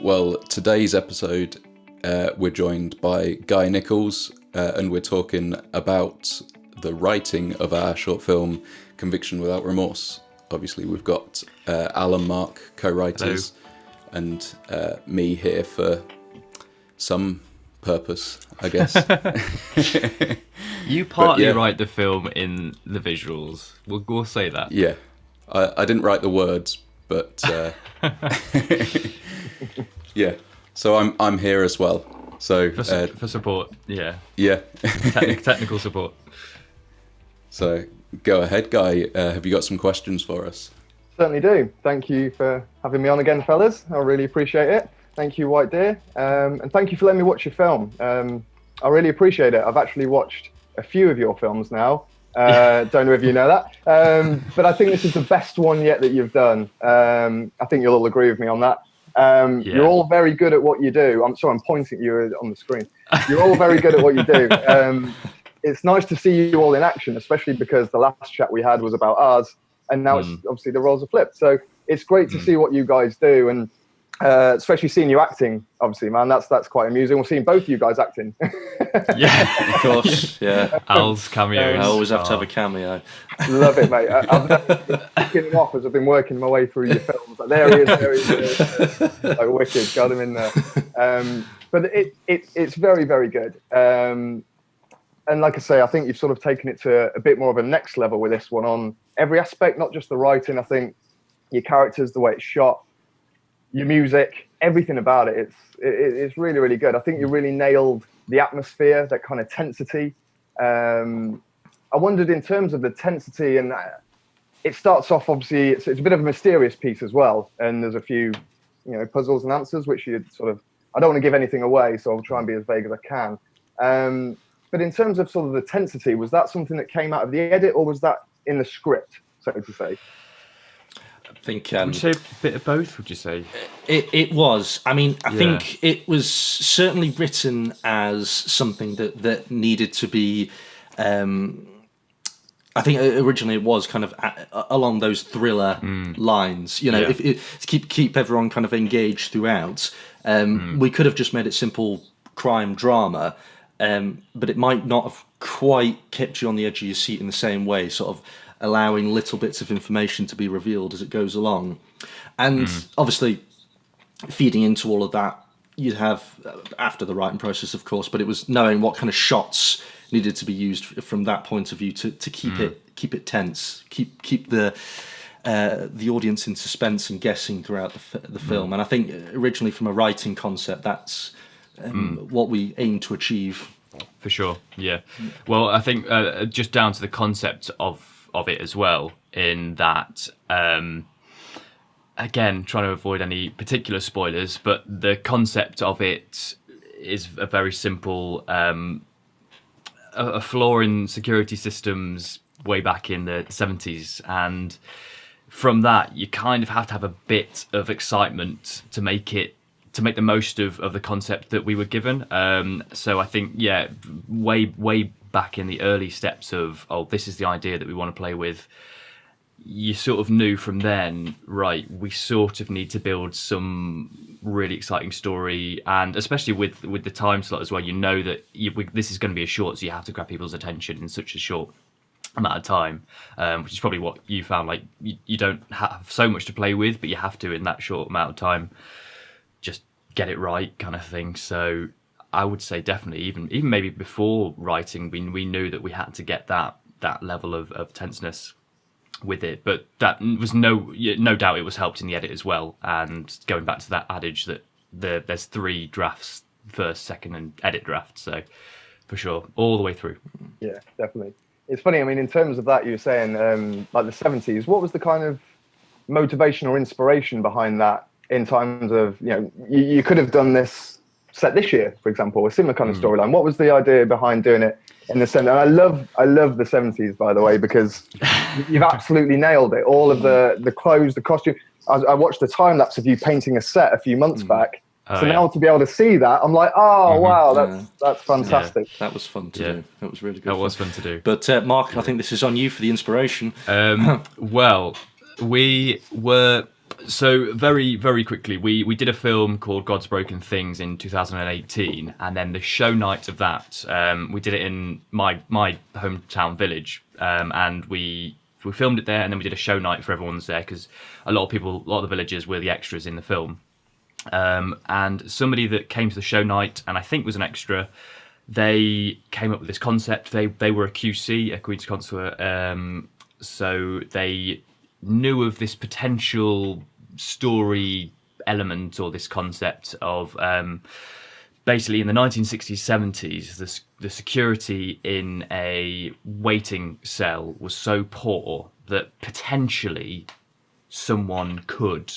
Well, today's episode, we're joined by Guy Nicholls, and we're talking about the writing of our short film, Conviction Without Remorse. Obviously, we've got Alan, Mark, co-writers, and me here for some purpose, I guess. You partly write the film in the visuals. We'll say that. Yeah, I didn't write the words, but yeah. So I'm here as well. So For support, yeah. Technical support. So go ahead, Guy. Have you got some questions for us? Certainly do. Thank you for having me on again, fellas. I really appreciate it. Thank you, White Deer. And thank you for letting me watch your film. I really appreciate it. I've actually watched a few of your films now. Don't know if you know that. But I think this is the best one yet that you've done. I think you'll all agree with me on that. You're all very good at what you do. I'm sorry, I'm pointing at you on the screen. You're all very good at what you do. It's nice to see you all in action, especially because the last chat we had was about ours, and now it's obviously the roles are flipped. So it's great to see what you guys do, and especially seeing you acting. Obviously, man, that's quite amusing. We're seeing both of you guys acting. Yeah, of course. Yeah, Al's cameo. I always have to have a cameo. Love it, mate. I've been picking him off as I've been working my way through your films. Like, there he is. Like, wicked, got him in there. But it's very, very good. And like I say, I think you've sort of taken it to a bit more of a next level with this one on every aspect, not just the writing. I think your characters, the way it's shot, your music, everything about it. It's really, really good. I think you really nailed the atmosphere, that kind of tensity. I wondered in terms of the tensity, and it starts off, obviously, it's a bit of a mysterious piece as well. And there's a few, puzzles and answers, which you sort of, I don't want to give anything away, so I'll try and be as vague as I can. But in terms of sort of the tensity, was that something that came out of the edit, or was that in the script, so to say? I think Would you say a bit of both, would you say? It was. I mean, I think it was certainly written as something that needed to be. I think originally it was kind of along those thriller lines. To keep everyone kind of engaged throughout. We could have just made it simple crime drama. But it might not have quite kept you on the edge of your seat in the same way, sort of allowing little bits of information to be revealed as it goes along. And obviously, feeding into all of that, you'd have, after the writing process, of course, but it was knowing what kind of shots needed to be used from that point of view to keep it tense, keep the audience in suspense and guessing throughout the film. And I think originally from a writing concept, that's what we aim to achieve. For sure, yeah. Well, I think just down to the concept of it as well, in that, again, trying to avoid any particular spoilers, but the concept of it is a very simple, a flaw in security systems way back in the 70s, and from that, you kind of have to have a bit of excitement to make the most of the concept that we were given. So I think, way back in the early steps of, this is the idea that we want to play with, you sort of knew from then, right, we sort of need to build some really exciting story, and especially with the time slot as well, that this is going to be a short, so you have to grab people's attention in such a short amount of time, which is probably what you found, like, you don't have so much to play with, but you have to, in that short amount of time, just get it right, kind of thing. So I would say definitely, even maybe before writing, we knew that we had to get that level of tenseness with it. But that was no doubt it was helped in the edit as well. And going back to that adage that there's 3 drafts, first, second, and edit draft. So for sure, all the way through. Yeah, definitely. It's funny. I mean, in terms of that, you were saying like the 70s. What was the kind of motivation or inspiration behind that? In terms of, you could have done this set this year, for example, a similar kind of storyline. What was the idea behind doing it in the 70s? And I love the 70s, by the way, because you've absolutely nailed it. All of the clothes, the costume. I watched the time lapse of you painting a set a few months back. Now to be able to see that, I'm like, wow, that's fantastic. Yeah, that was fun to do. That was really good. That was fun to do. But Mark, I think this is on you for the inspiration. Well, we were So very, very quickly, we did a film called God's Broken Things in 2018, and then the show night of that, we did it in my hometown village, and we filmed it there, and then we did a show night for everyone there, because a lot of the villagers were the extras in the film. And somebody that came to the show night, and I think was an extra, they came up with this concept. They were a QC, a Queen's Consort, so they knew of this potential story element, or this concept of basically in the 1960s, 70s, the security in a waiting cell was so poor that potentially someone could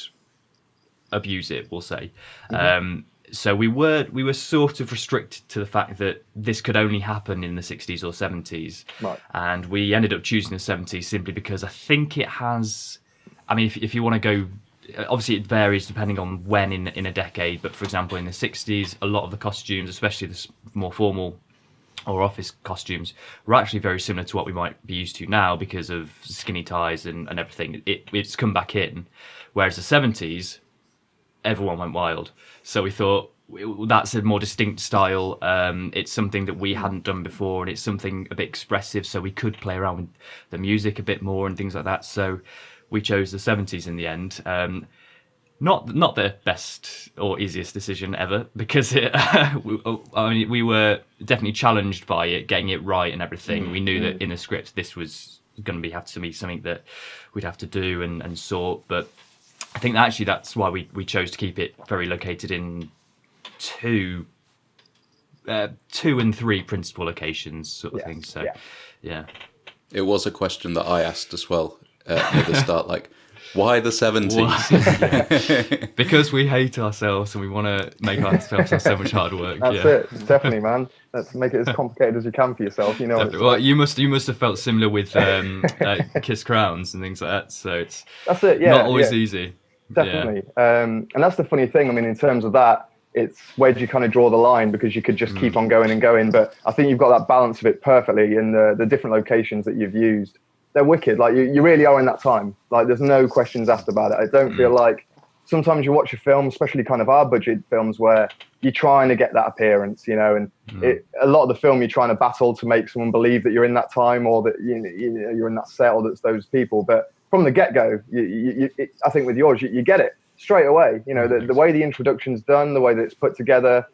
abuse it, we'll say. So we were sort of restricted to the fact that this could only happen in the 60s or 70s. Right. And we ended up choosing the 70s simply because I think it has, I mean, if you want to go, obviously it varies depending on when in a decade, but for example in the 60s, a lot of the costumes, especially the more formal or office costumes, were actually very similar to what we might be used to now because of skinny ties and everything. It's come back in. Whereas the 70s, everyone went wild. So we thought that's a more distinct style. It's something that we hadn't done before, and it's something a bit expressive, so we could play around with the music a bit more and things like that. So we chose the 70s in the end. Not the best or easiest decision ever, because we were definitely challenged by it, getting it right and everything. We knew that in the script this was going to have to be something that we'd have to do and sort, but I think actually that's why we chose to keep it very located in two and three principal locations, sort of thing. So, yeah. It was a question that I asked as well at the start, like, why the 70s? Because we hate ourselves and we want to make ourselves have so much hard work. That's it, definitely, man. Let's make it as complicated as you can for yourself. You know. Well, like. you must have felt similar with Kiss Crowns and things like that. So that's it. Yeah, not always easy. Definitely. And that's the funny thing. I mean, in terms of that, it's where do you kind of draw the line, because you could just keep on going and going. But I think you've got that balance of it perfectly in the different locations that you've used. They're wicked. Like you really are in that time. Like there's no questions asked about it. I don't feel like sometimes you watch a film, especially kind of our budget films, where you're trying to get that appearance, you know, and a lot of the film you're trying to battle to make someone believe that you're in that time, or that you know, you're in that set, or that's those people. But from the get-go, I think with yours, you get it straight away. You know, the way the introduction's done, the way that it's put together,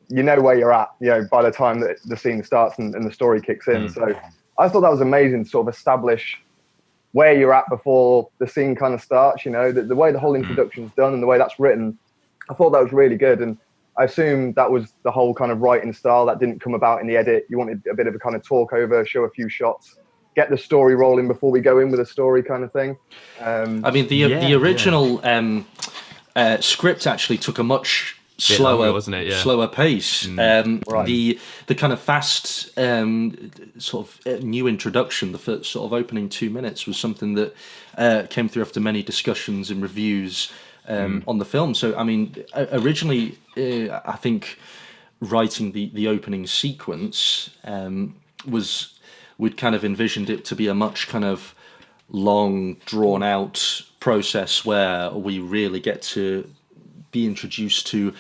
you know where you're at, you know, by the time that the scene starts and the story kicks in. So I thought that was amazing to sort of establish where you're at before the scene kind of starts, you know, the way the whole introduction's done and the way that's written. I thought that was really good. And I assume that was the whole kind of writing style that didn't come about in the edit. You wanted a bit of a kind of talk over, show a few shots, get the story rolling before we go in with a story kind of thing. I mean, the original script actually took a much slower, longer, wasn't it? Yeah. Slower pace. Right. The kind of fast sort of new introduction, the first sort of opening 2 minutes, was something that came through after many discussions and reviews on the film. So, I mean, originally, I think writing the opening sequence we'd kind of envisioned it to be a much kind of long, drawn out process where we really get to be introduced to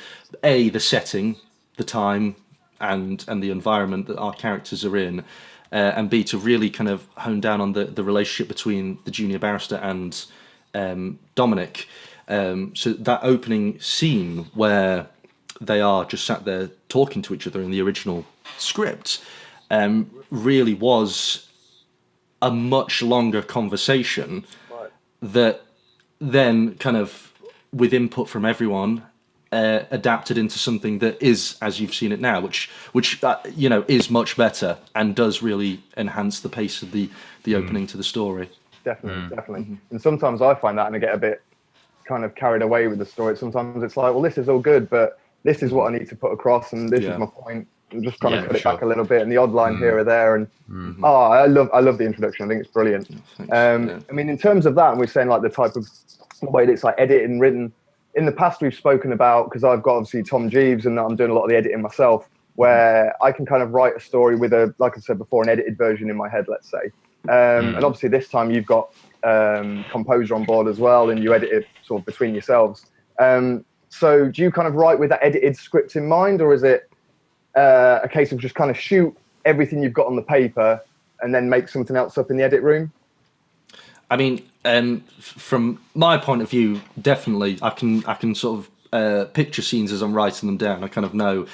the setting, the time, and the environment that our characters are in, and B, to really kind of hone down on the relationship between the junior barrister and Dominic. So that opening scene where they are just sat there talking to each other in the original script really was a much longer conversation that then kind of, with input from everyone, adapted into something that is, as you've seen it now, which you know, is much better and does really enhance the pace of the opening to the story. Definitely. And sometimes I find that and I get a bit kind of carried away with the story. Sometimes it's like, well, this is all good, but this is what I need to put across, and this is my point. And just kind of cut it back a little bit, and the odd line here or there. And I love the introduction. I think it's brilliant. I mean, in terms of that, and we're saying like the type of way that it's like edited and written. In the past, we've spoken about, because I've got obviously Tom Jeeves, and I'm doing a lot of the editing myself, where I can kind of write a story with like I said before, an edited version in my head, let's say. And obviously this time you've got composer on board as well, and you edit it sort of between yourselves. So do you kind of write with that edited script in mind, or is it a case of just kind of shoot everything you've got on the paper and then make something else up in the edit room? I mean, from my point of view, definitely, I can sort of picture scenes as I'm writing them down. I kind of know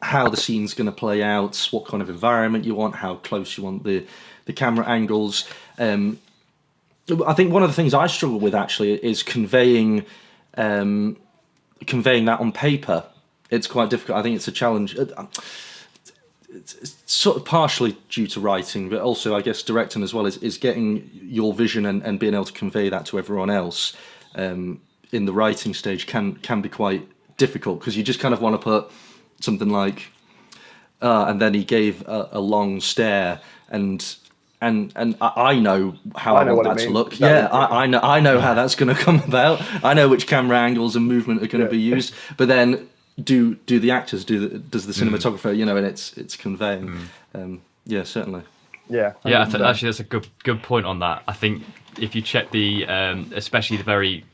how the scene's going to play out, what kind of environment you want, how close you want the camera angles. I think one of the things I struggle with actually is conveying that on paper. It's quite difficult. I think it's a challenge. It's sort of partially due to writing, but also I guess directing as well is getting your vision and being able to convey that to everyone else in the writing stage can be quite difficult, because you just kind of want to put something like and then he gave a long stare, and I know how I want that to look. Yeah, I know how that's going to come about. I know which camera angles and movement are going to be used, but then do the actors, does the cinematographer, and it's conveying. Yeah, certainly. Yeah. 100%. Yeah, actually that's a good point on that. I think if you check the especially the very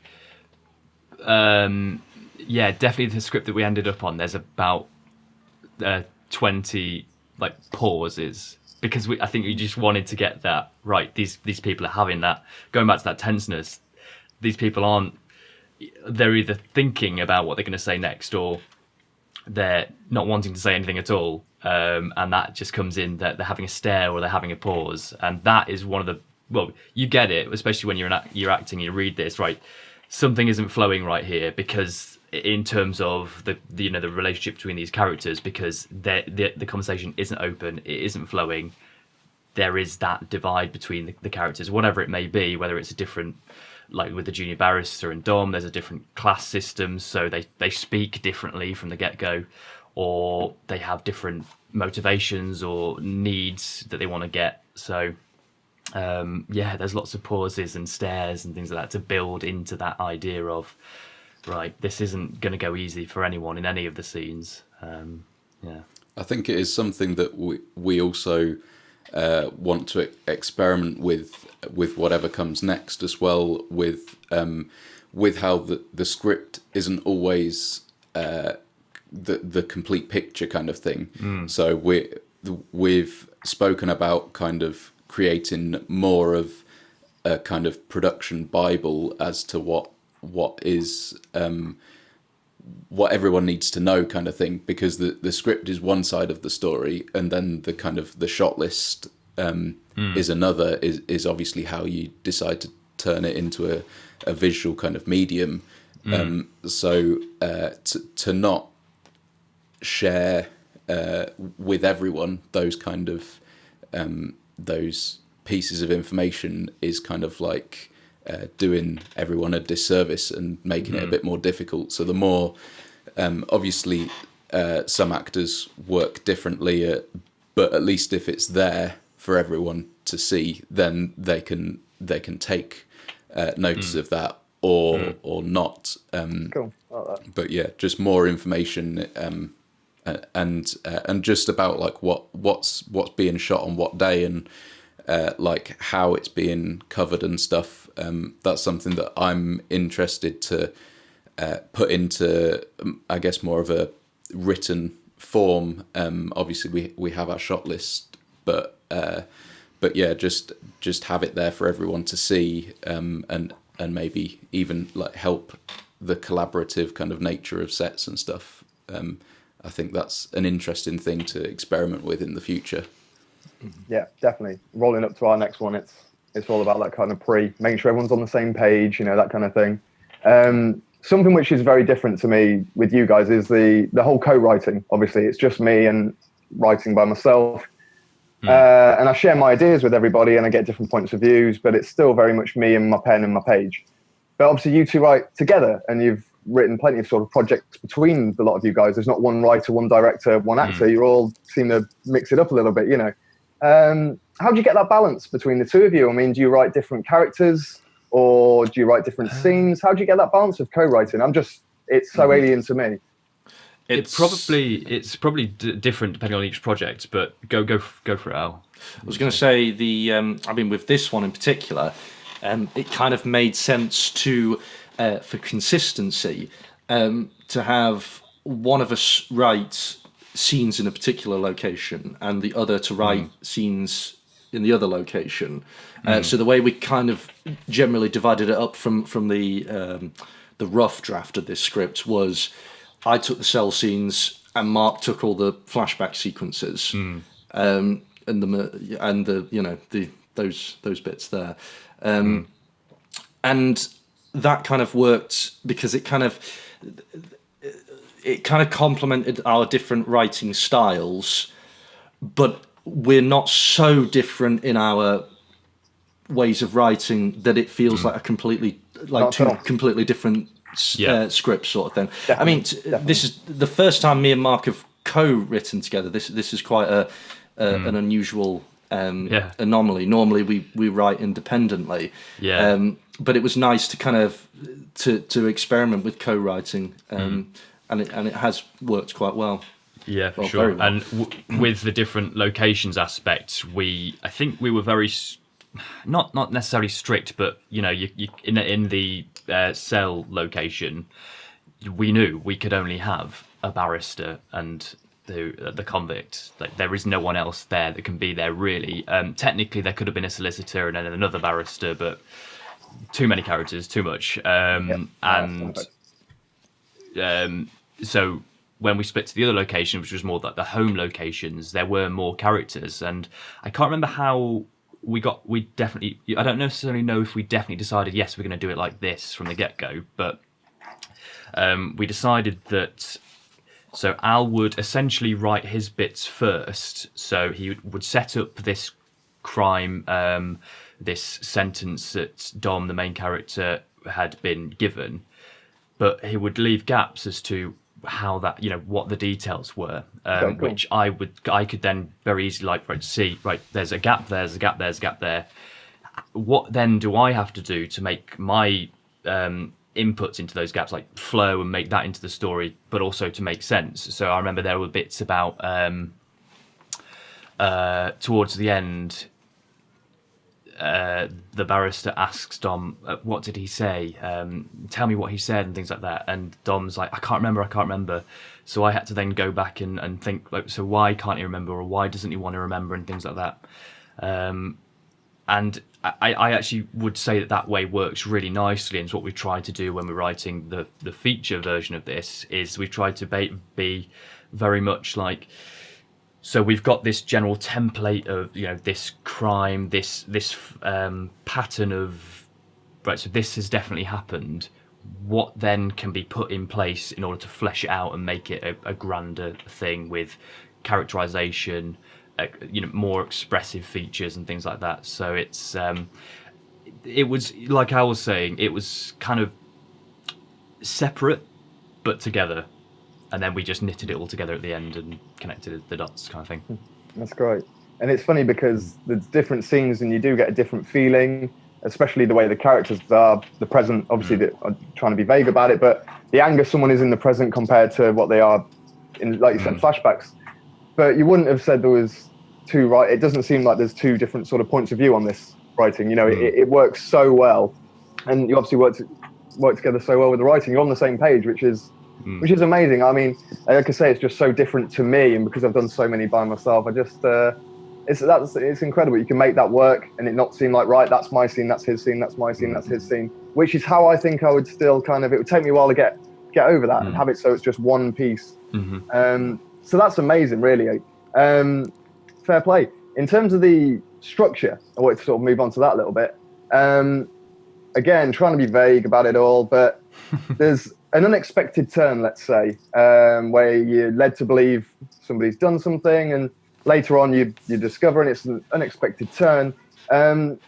definitely the script that we ended up on, there's about 20 pauses, because I think we just wanted to get that right. These people are having that, going back to that tenseness. These people they're either thinking about what they're going to say next, or they're not wanting to say anything at all, and that just comes in that they're having a stare or they're having a pause, and that is one of the you get it, especially when you're acting. You read this, right? Something isn't flowing right here, because in terms of the relationship between these characters, because the conversation isn't open, it isn't flowing. There is that divide between the characters, whatever it may be, whether it's a different, like with the junior barrister and Dom, there's a different class system, so they speak differently from the get-go, or they have different motivations or needs that they want to get. So there's lots of pauses and stares and things like that to build into that idea of, right, this isn't going to go easy for anyone in any of the scenes. I think it is something that we also want to experiment with whatever comes next as well, with how the script isn't always the complete picture kind of thing. So we've spoken about kind of creating more of a kind of production Bible as to what is what everyone needs to know kind of thing, because the script is one side of the story, and then the kind of the shot list is another, is obviously how you decide to turn it into a visual kind of medium. So to not share with everyone those kind of those pieces of information is kind of like doing everyone a disservice and making it a bit more difficult. So the more obviously some actors work differently, but at least if it's there for everyone to see, then they can take notice of that or not. Cool. I like that. But yeah, just more information and just about like what's being shot on what day, and like how it's being covered and stuff. That's something that I'm interested to put into, I guess, more of a written form. Obviously we have our shot list, but yeah, just have it there for everyone to see, and maybe even like help the collaborative kind of nature of sets and stuff. I think that's an interesting thing to experiment with in the future. Yeah, definitely. Rolling up to our next one, it's all about that kind of making sure everyone's on the same page, that kind of thing. Something which is very different to me with you guys is the whole co-writing. Obviously, it's just me and writing by myself. And I share my ideas with everybody and I get different points of views, but it's still very much me and my pen and my page. But obviously you two write together, and you've written plenty of sort of projects between a lot of you guys. There's not one writer, one director, one actor. You all seem to mix it up a little bit, How do you get that balance between the two of you? I mean, do you write different characters, or do you write different scenes? How do you get that balance of co-writing? It's so alien to me. It's probably different depending on each project, but go for it, Al. I was going to say with this one in particular, it kind of made sense to, for consistency, to have one of us write scenes in a particular location and the other to write scenes in the other location. So the way we kind of generally divided it up from the rough draft of this script was, I took the cell scenes and Mark took all the flashback sequences, and those bits there, and that kind of worked because it kind of complemented our different writing styles, but we're not so different in our ways of writing that it feels like a completely completely different scripts sort of thing. Definitely. This is the first time me and Mark have co-written together. This is quite an unusual anomaly. Normally we write independently. But it was nice to kind of to experiment with co-writing, and it has worked quite well. Yeah, for sure. Well. And with the different locations aspects, I think we were very not necessarily strict, but you in the cell location, we knew we could only have a barrister and the convict. Like, there is no one else there that can be there really. Technically, there could have been a solicitor and then another barrister, but too many characters, too much. So when we split to the other location, which was more like the home locations, there were more characters, and I can't remember how I don't necessarily know if we definitely decided, yes, we're going to do it like this from the get-go, but we decided that, so Al would essentially write his bits first, so he would set up this crime, this sentence that Dom, the main character, had been given, but he would leave gaps as to how that, what the details were, cool. Which I could then very easily see, there's a gap there, there's a gap there, there's a gap there. What then do I have to do to make my inputs into those gaps flow and make that into the story, but also to make sense? So I remember there were bits about towards the end, the barrister asks Dom, what did he say? Tell me what he said and things like that. And Dom's like, I can't remember. So I had to then go back and think, so why can't he remember, or why doesn't he want to remember, and things like that. And I actually would say that way works really nicely, and it's what we've tried to do when we're writing the feature version of this, is we've tried to be very much like, so we've got this general template of this crime, this pattern of, right, so this has definitely happened. What then can be put in place in order to flesh it out and make it a grander thing with characterization, more expressive features and things like that. So it was, like I was saying, it was kind of separate but together. And then we just knitted it all together at the end and connected the dots, kind of thing. That's great. And it's funny because there's different scenes and you do get a different feeling, especially the way the characters are, the present, obviously I'm trying to be vague about it, but the anger someone is in the present compared to what they are in, like you said, flashbacks. But you wouldn't have said there was two, right? It doesn't seem like there's two different sort of points of view on this writing. It works so well. And you obviously work together so well with the writing. You're on the same page, which is amazing. I mean, like I say, it's just so different to me, and because I've done so many by myself, I just it's incredible. You can make that work and it not seem like, right, that's my scene, that's his scene, that's my scene, that's his scene, which is how I think I would still it would take me a while to get over that and have it so it's just one piece. So that's amazing, really. Fair play. In terms of the structure, I wanted to sort of move on to that a little bit. Again, trying to be vague about it all, but there's an unexpected turn, let's say, where you're led to believe somebody's done something, and later on you discover, and it's an unexpected turn.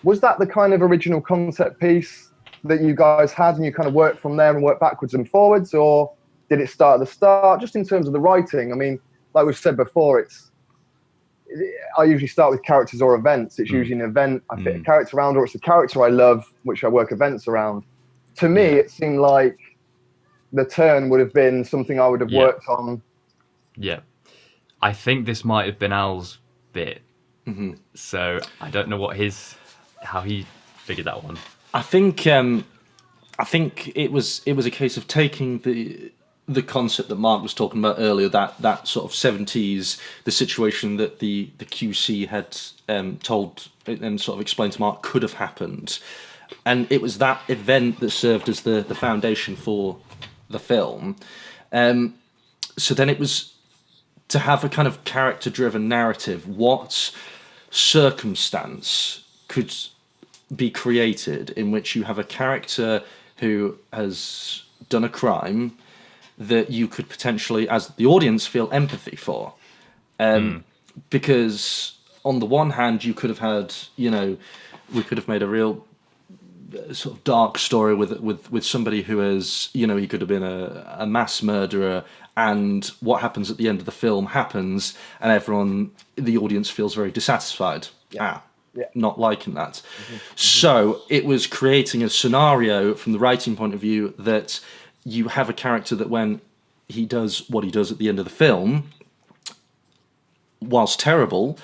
Was that the kind of original concept piece that you guys had, and you kind of worked from there and worked backwards and forwards, or did it start at the start? Just in terms of the writing, I mean, like we've said before, I usually start with characters or events. It's usually an event I fit a character around, or it's a character I love, which I work events around. To me, it seemed like the turn would have been something I would have worked on. Yeah. I think this might have been Al's bit. So I don't know how he figured that one. I think it was a case of taking the concept that Mark was talking about earlier, that sort of 70s, the situation that the QC had told and sort of explained to Mark could have happened, and it was that event that served as the foundation for the film. So then it was to have a kind of character-driven narrative. What circumstance could be created in which you have a character who has done a crime that you could potentially, as the audience, feel empathy for? Because on the one hand, you could have had, we could have made a real sort of dark story with somebody who has, he could have been a mass murderer, and what happens at the end of the film happens, and everyone, the audience, feels very dissatisfied. Not liking that. So it was creating a scenario from the writing point of view that you have a character that when he does what he does at the end of the film, whilst terrible,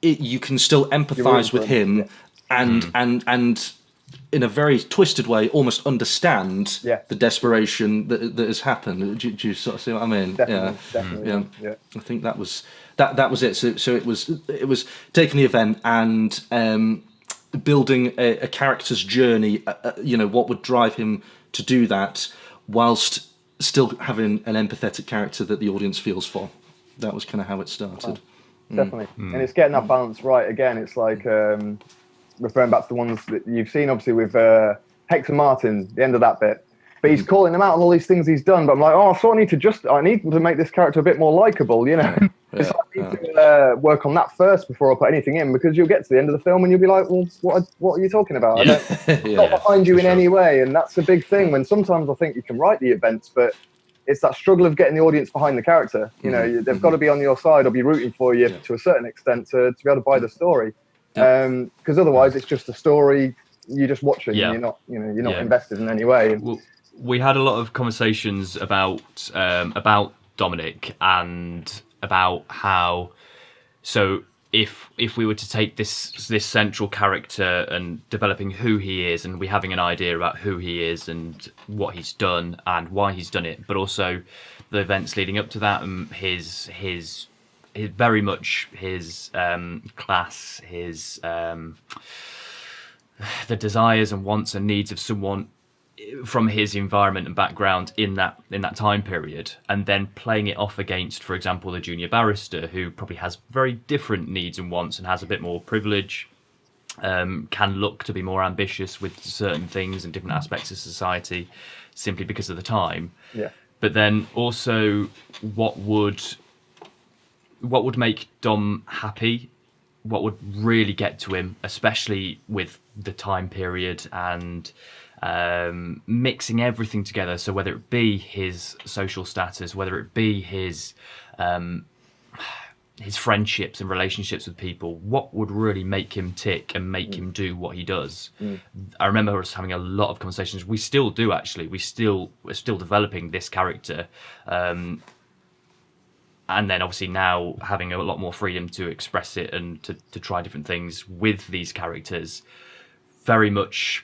you can still empathise with him and in a very twisted way almost understand the desperation that has happened. Do you sort of see what I mean? Definitely. I think that was it. So it was taking the event and building a character's journey. What would drive him to do that, whilst still having an empathetic character that the audience feels for. That was kind of how it started. Definitely. And it's getting that balance right. Again, it's like referring back to the ones that you've seen, obviously, with Hector Martin, the end of that bit. But he's calling him out on all these things he's done. But I'm like, I need to make this character a bit more likable, It's like I need to work on that first before I put anything in, because you'll get to the end of the film and you'll be like, well, what are you talking about? I'm not behind you in any way. And that's a big thing, when sometimes I think you can write the events, but it's that struggle of getting the audience behind the character. They've got to be on your side or be rooting for you to a certain extent to be able to buy the story. Because otherwise it's just a story you're just watching and you're not invested in any way. Well, we had a lot of conversations about Dominic and about how, so if we were to take this central character and developing who he is, and we having an idea about who he is and what he's done and why he's done it, but also the events leading up to that, and his very much his class, his the desires and wants and needs of someone from his environment and background in that time period, and then playing it off against, for example, the junior barrister, who probably has very different needs and wants and has a bit more privilege, can look to be more ambitious with certain things and different aspects of society simply because of the time. But then also what would make Dom happy, what would really get to him, especially with the time period and mixing everything together. So whether it be his social status, whether it be his friendships and relationships with people, what would really make him tick and make him do what he does? I remember us having a lot of conversations. We still do, actually. We're still developing this character. And then obviously now having a lot more freedom to express it and to try different things with these characters, very much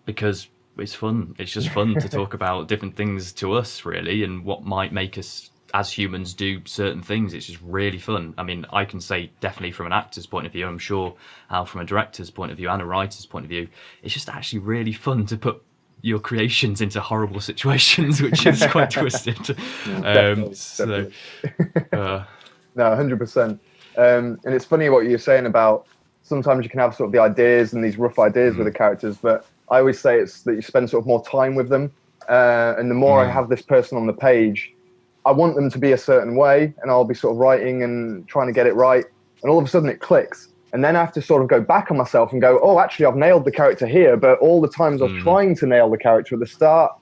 because it's fun. It's just fun to talk about different things to us, really, and what might make us as humans do certain things. It's just really fun. I mean, I can say definitely from an actor's point of view, I'm sure Al from a director's point of view and a writer's point of view, it's just actually really fun to put your creations into horrible situations, which is quite twisted. Definitely. No, 100%. And it's funny what you're saying about sometimes you can have sort of the ideas and these rough ideas with the characters, but I always say it's that you spend sort of more time with them. And the more I have this person on the page, I want them to be a certain way, and I'll be sort of writing and trying to get it right. And all of a sudden it clicks. And then I have to sort of go back on myself and go, oh, actually, I've nailed the character here. But all the times I was trying to nail the character at the start,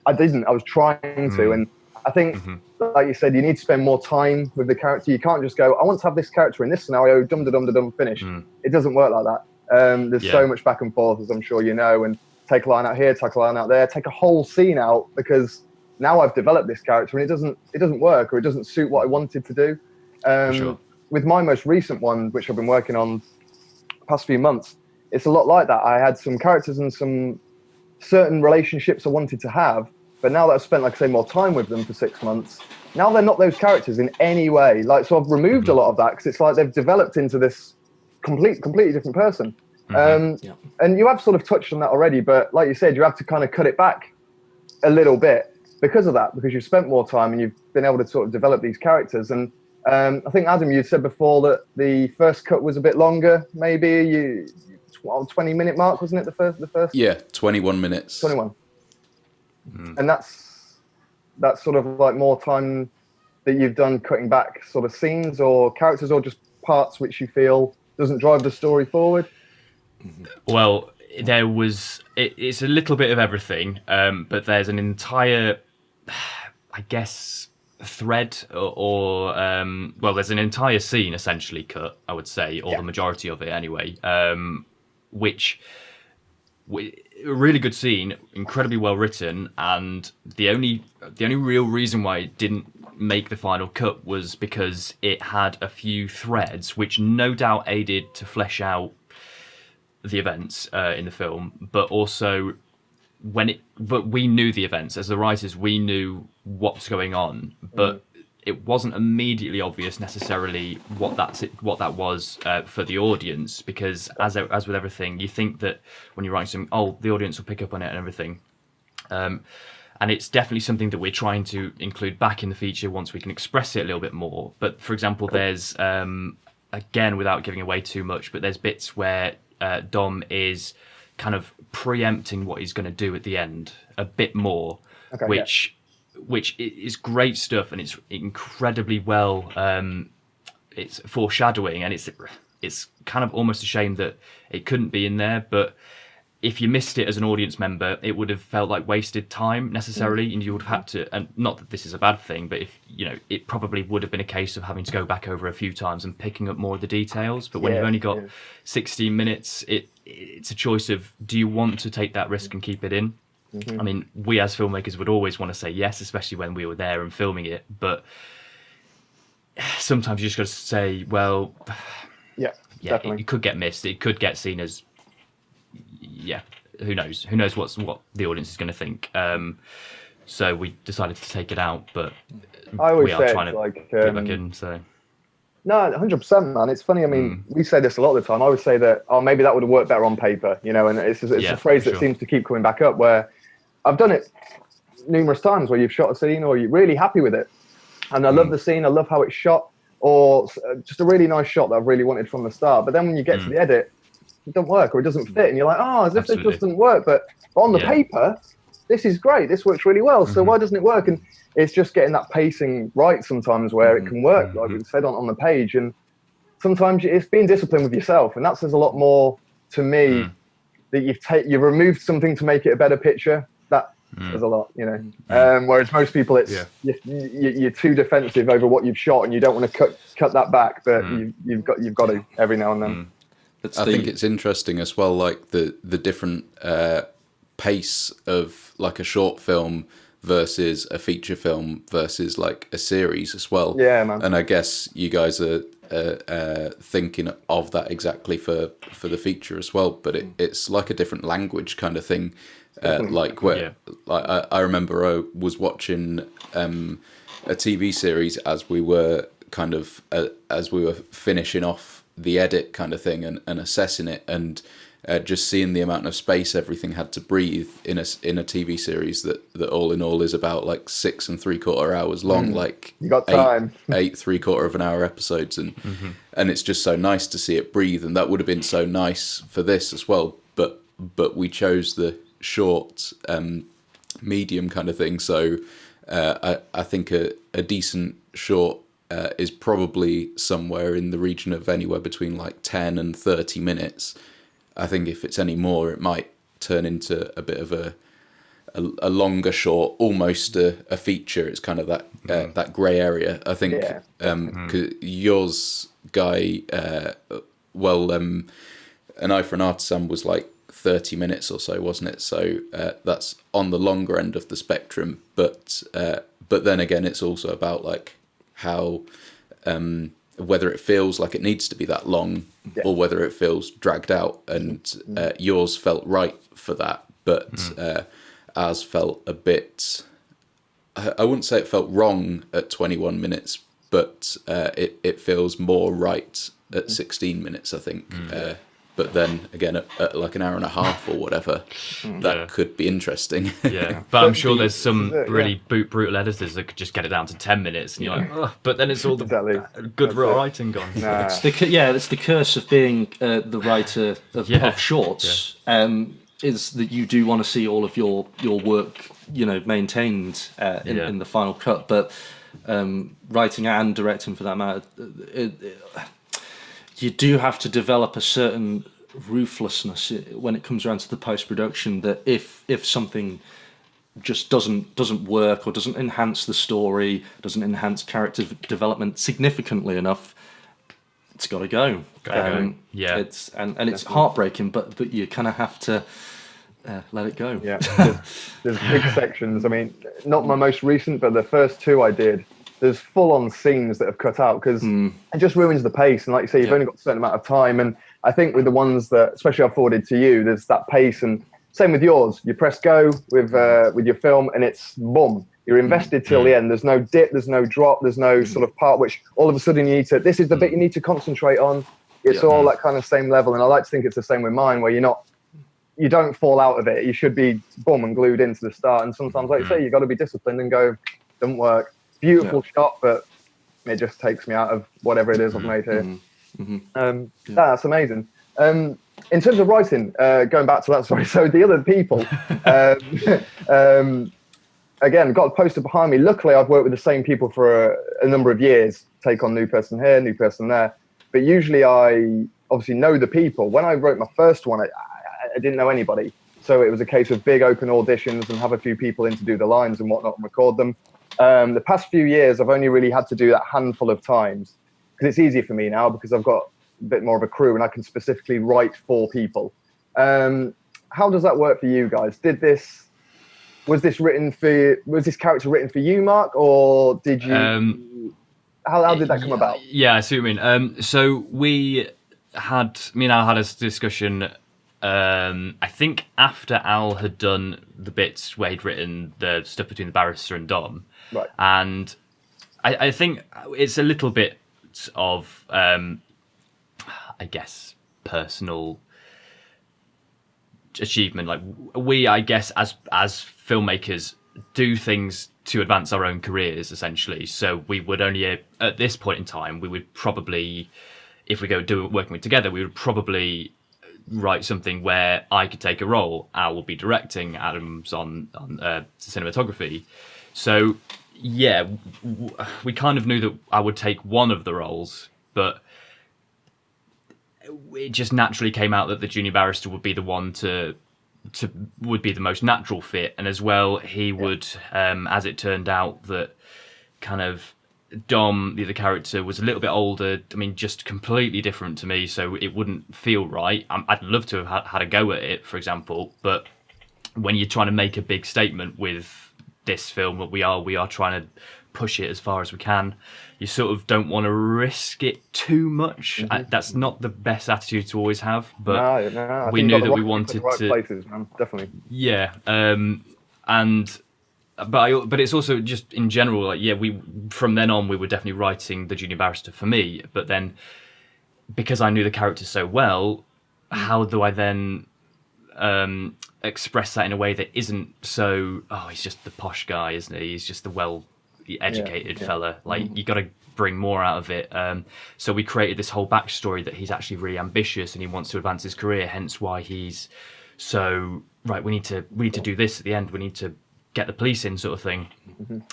I didn't. I was trying to. And I think, like you said, you need to spend more time with the character. You can't just go, I want to have this character in this scenario, dum-da-dum-da-dum, finish. It doesn't work like that. There's so much back and forth, as I'm sure you know. And take a line out here, take a line out there, take a whole scene out, because now I've developed this character and it doesn't work, or it doesn't suit what I wanted to do. For sure. With my most recent one, which I've been working on the past few months, it's a lot like that. I had some characters and some certain relationships I wanted to have, but now that I've spent, like I say, more time with them for 6 months, now they're not those characters in any way. Like, so I've removed a lot of that because it's like they've developed into this completely different person. And you have sort of touched on that already, but like you said, you have to kind of cut it back a little bit because of that, because you've spent more time and you've been able to sort of develop these characters. And I think, Adam, you said before that the first cut was a bit longer, maybe 20-minute mark, wasn't it? The first? Yeah, 21 minutes. 21. And that's sort of like more time that you've done cutting back sort of scenes or characters, or just parts which you feel doesn't drive the story forward. Well, there was, it's a little bit of everything, but there's an entire, I guess, thread or there's an entire scene essentially cut, I would say, or the majority of it anyway, which a really good scene, incredibly well written, and the only real reason why it didn't make the final cut was because it had a few threads which no doubt aided to flesh out the events in the film, but also but we knew the events as the writers, we knew what's going on, but it wasn't immediately obvious necessarily what that was for the audience, because as with everything, you think that when you're writing something, the audience will pick up on it and everything, and it's definitely something that we're trying to include back in the feature once we can express it a little bit more. But for example, there's again, without giving away too much, but there's bits where Dom is kind of preempting what he's going to do at the end a bit more, which is great stuff, and it's incredibly well. It's foreshadowing, and it's kind of almost a shame that it couldn't be in there. But if you missed it as an audience member, it would have felt like wasted time necessarily, and you would have had to. And not that this is a bad thing, but if it probably would have been a case of having to go back over a few times and picking up more of the details. But when you've only got 16 minutes, it's a choice of, do you want to take that risk and keep it in? I mean, we as filmmakers would always want to say yes, especially when we were there and filming it. But sometimes you just got to say, well, it could get missed. It could get seen as, who knows? Who knows what the audience is going to think? So we decided to take it out, but we are trying to put it back in. So. No, 100%, man. It's funny. I mean, we say this a lot of the time. I would say that, maybe that would have worked better on paper, and it's a phrase that seems to keep coming back up, where I've done it numerous times where you've shot a scene or you're really happy with it. And I love the scene. I love how it's shot, or just a really nice shot that I've really wanted from the start. But then when you get to the edit, it doesn't work or it doesn't fit. And you're like, as if this just doesn't work. But on the paper, this is great. This works really well. So why doesn't it work? And it's just getting that pacing right sometimes where it can work, like we said on the page. And sometimes it's being disciplined with yourself. And that says a lot more to me that you've removed something to make it a better picture. That says a lot, whereas most people, it's you're too defensive over what you've shot and you don't want to cut that back. But you've got to every now and then. I think it's interesting as well, like the different pace of like a short film versus a feature film versus like a series as well. Yeah, man. And I guess you guys are thinking of that exactly for the feature as well. But it's like a different language kind of thing. Like I remember I was watching a TV series as we were finishing off the edit kind of thing and assessing it, and just seeing the amount of space everything had to breathe in a TV series that all in all is about like 6 3/4 hours long. Like you got time. 8 3/4 of an hour episodes, and it's just so nice to see it breathe. And that would have been so nice for this as well, but we chose the short medium kind of thing. So I think a decent short is probably somewhere in the region of anywhere between like 10 and 30 minutes. I think if it's any more, it might turn into a bit of a longer short, almost a feature. It's kind of that grey area. I think 'cause yours, Guy, An Eye for an Artisan was like 30 minutes or so, wasn't it? So that's on the longer end of the spectrum. But then again, it's also about like how whether it feels like it needs to be that long or whether it feels dragged out. And yours felt right for that, but ours felt a bit, I wouldn't say it felt wrong at 21 minutes, but it feels more right at 16 minutes, I think. But then again, at like an hour and a half or whatever, that could be interesting. Yeah, but I'm sure there's some really brutal editors that could just get it down to 10 minutes, and you're like, oh, but then it's all the good writing gone. Nah. It's the curse of being the writer of shorts. Is that you do want to see all of your work, maintained in the final cut, but writing and directing for that matter, you do have to develop a certain ruthlessness when it comes around to the post-production, that if something just doesn't work or doesn't enhance the story, doesn't enhance character development significantly enough, it's got to go. Yeah, it's and it's heartbreaking, but you kind of have to let it go. Yeah, there's big sections. I mean, not my most recent, but the first two I did, there's full-on scenes that have cut out because it just ruins the pace. And like you say, you've only got a certain amount of time. And I think with the ones that, especially I've forwarded to you, there's that pace. And same with yours. You press go with your film, and it's boom. You're invested till the end. There's no dip. There's no drop. There's no sort of part which all of a sudden you need to. This is the bit you need to concentrate on. It's all that kind of same level. And I like to think it's the same with mine, where you don't fall out of it. You should be boom and glued into the start. And sometimes, like you say, you've got to be disciplined and go, doesn't work. Beautiful shot, but it just takes me out of whatever it is I've made here. That's amazing. In terms of writing, going back to that, sorry. So the other people, again, got a poster behind me. Luckily, I've worked with the same people for a number of years. Take on new person here, new person there. But usually, I obviously know the people. When I wrote my first one, I didn't know anybody. So it was a case of big open auditions and have a few people in to do the lines and whatnot and record them. The past few years, I've only really had to do that handful of times because it's easier for me now because I've got a bit more of a crew and I can specifically write for people. How does that work for you guys? Was this character written for you, Mark, or did you? How did that come about? Yeah, I see what you mean. So me and Al had a discussion. I think after Al had done the bits where he'd written the stuff between the barrister and Dom. Right. And I think it's a little bit of, I guess, personal achievement. Like we, I guess, as filmmakers, do things to advance our own careers, essentially. So we would only, at this point in time, we would probably, if we go working together, we would probably write something where I could take a role. Al will be directing, Adam's on cinematography. So yeah, we kind of knew that I would take one of the roles, but it just naturally came out that the junior barrister would be the one would be the most natural fit. And as well, he would, as it turned out, that kind of Dom, the other character, was a little bit older. I mean, just completely different to me, so it wouldn't feel right. I'd love to have had a go at it, for example, but when you're trying to make a big statement with this film, what we are trying to push it as far as we can, you sort of don't want to risk it too much. That's not the best attitude to always have, but no, we knew that we wanted right to. Places, man. Definitely. Yeah, but it's also just in general, like, we from then on we were definitely writing the junior barrister for me. But then, because I knew the character so well, how do I then express that in a way that isn't so? Oh, he's just the posh guy, isn't he? He's just the well-educated fella. Like you got to bring more out of it. So we created this whole backstory that he's actually really ambitious and he wants to advance his career. Hence why he's so right. We need to do this at the end. We need to get the police in, sort of thing.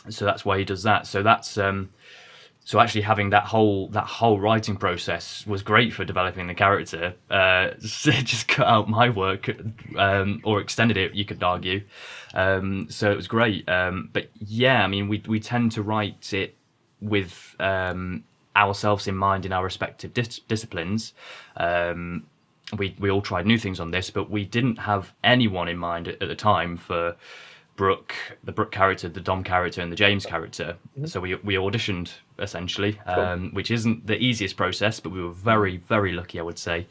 So that's why he does that. So that's so actually having that whole writing process was great for developing the character. It just cut out my work or extended it, you could argue. So it was great. But yeah, I mean, we tend to write it with ourselves in mind in our respective disciplines. We all tried new things on this, but we didn't have anyone in mind at the time for the Brooke character, the Dom character, and the James character. So we auditioned essentially, which isn't the easiest process, but we were very, very lucky, I would say.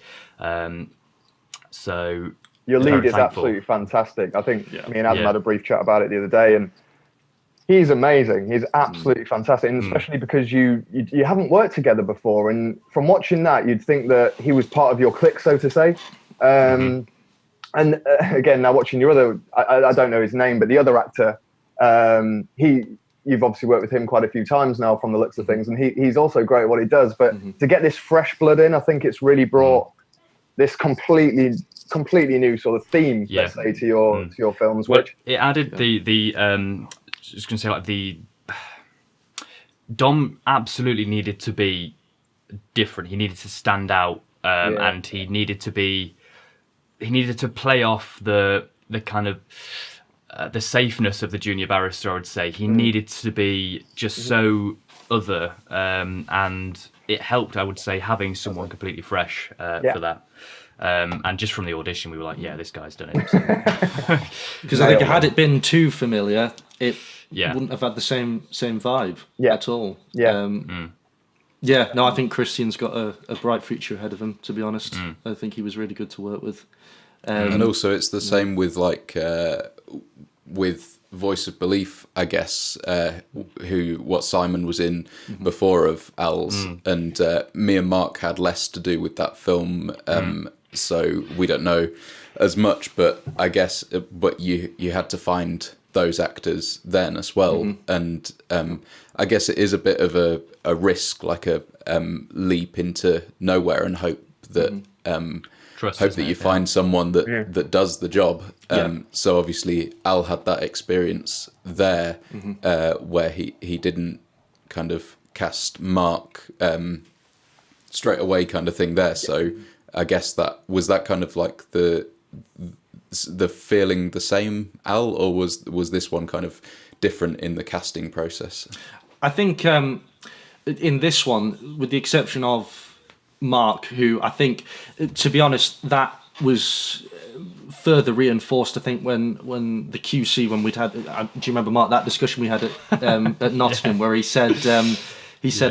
So your lead is thankful. absolutely fantastic. I think me and Adam had a brief chat about it the other day, and he's amazing. He's absolutely fantastic, and especially because you haven't worked together before, and from watching that, you'd think that he was part of your clique, so to say. And again, now watching your other, I don't know his name, but the other actor, you've obviously worked with him quite a few times now from the looks of things, and he's also great at what he does. But to get this fresh blood in, I think it's really brought this completely new sort of theme, let's say, to your films. Which it added the just gonna say, like, the Dom absolutely needed to be different. He needed to stand out, and he needed to play off the kind of the safeness of the junior barrister, I would say. He needed to be just so other, and it helped, I would say, having someone completely fresh for that. And just from the audition, we were like, this guy's done it. Because I think had it been too familiar, it wouldn't have had the same vibe at all. No, I think Christian's got a bright future ahead of him, to be honest. I think he was really good to work with. And also it's the same with with Voice of Belief, I guess, what Simon was in before of Al's, and me and Mark had less to do with that film, so we don't know as much, but I guess you had to find those actors then as well, and I guess it is a bit of a risk, like a leap into nowhere, and hope that you find someone that does the job. So obviously Al had that experience there, where he didn't kind of cast Mark straight away, kind of thing there. So I guess that kind of like the feeling the same, Al, or was this one kind of different in the casting process? I think in this one, with the exception of Mark, who I think, to be honest, that was further reinforced, I think, when the QC, when we'd had, do you remember, Mark, that discussion we had at Nottingham, where he said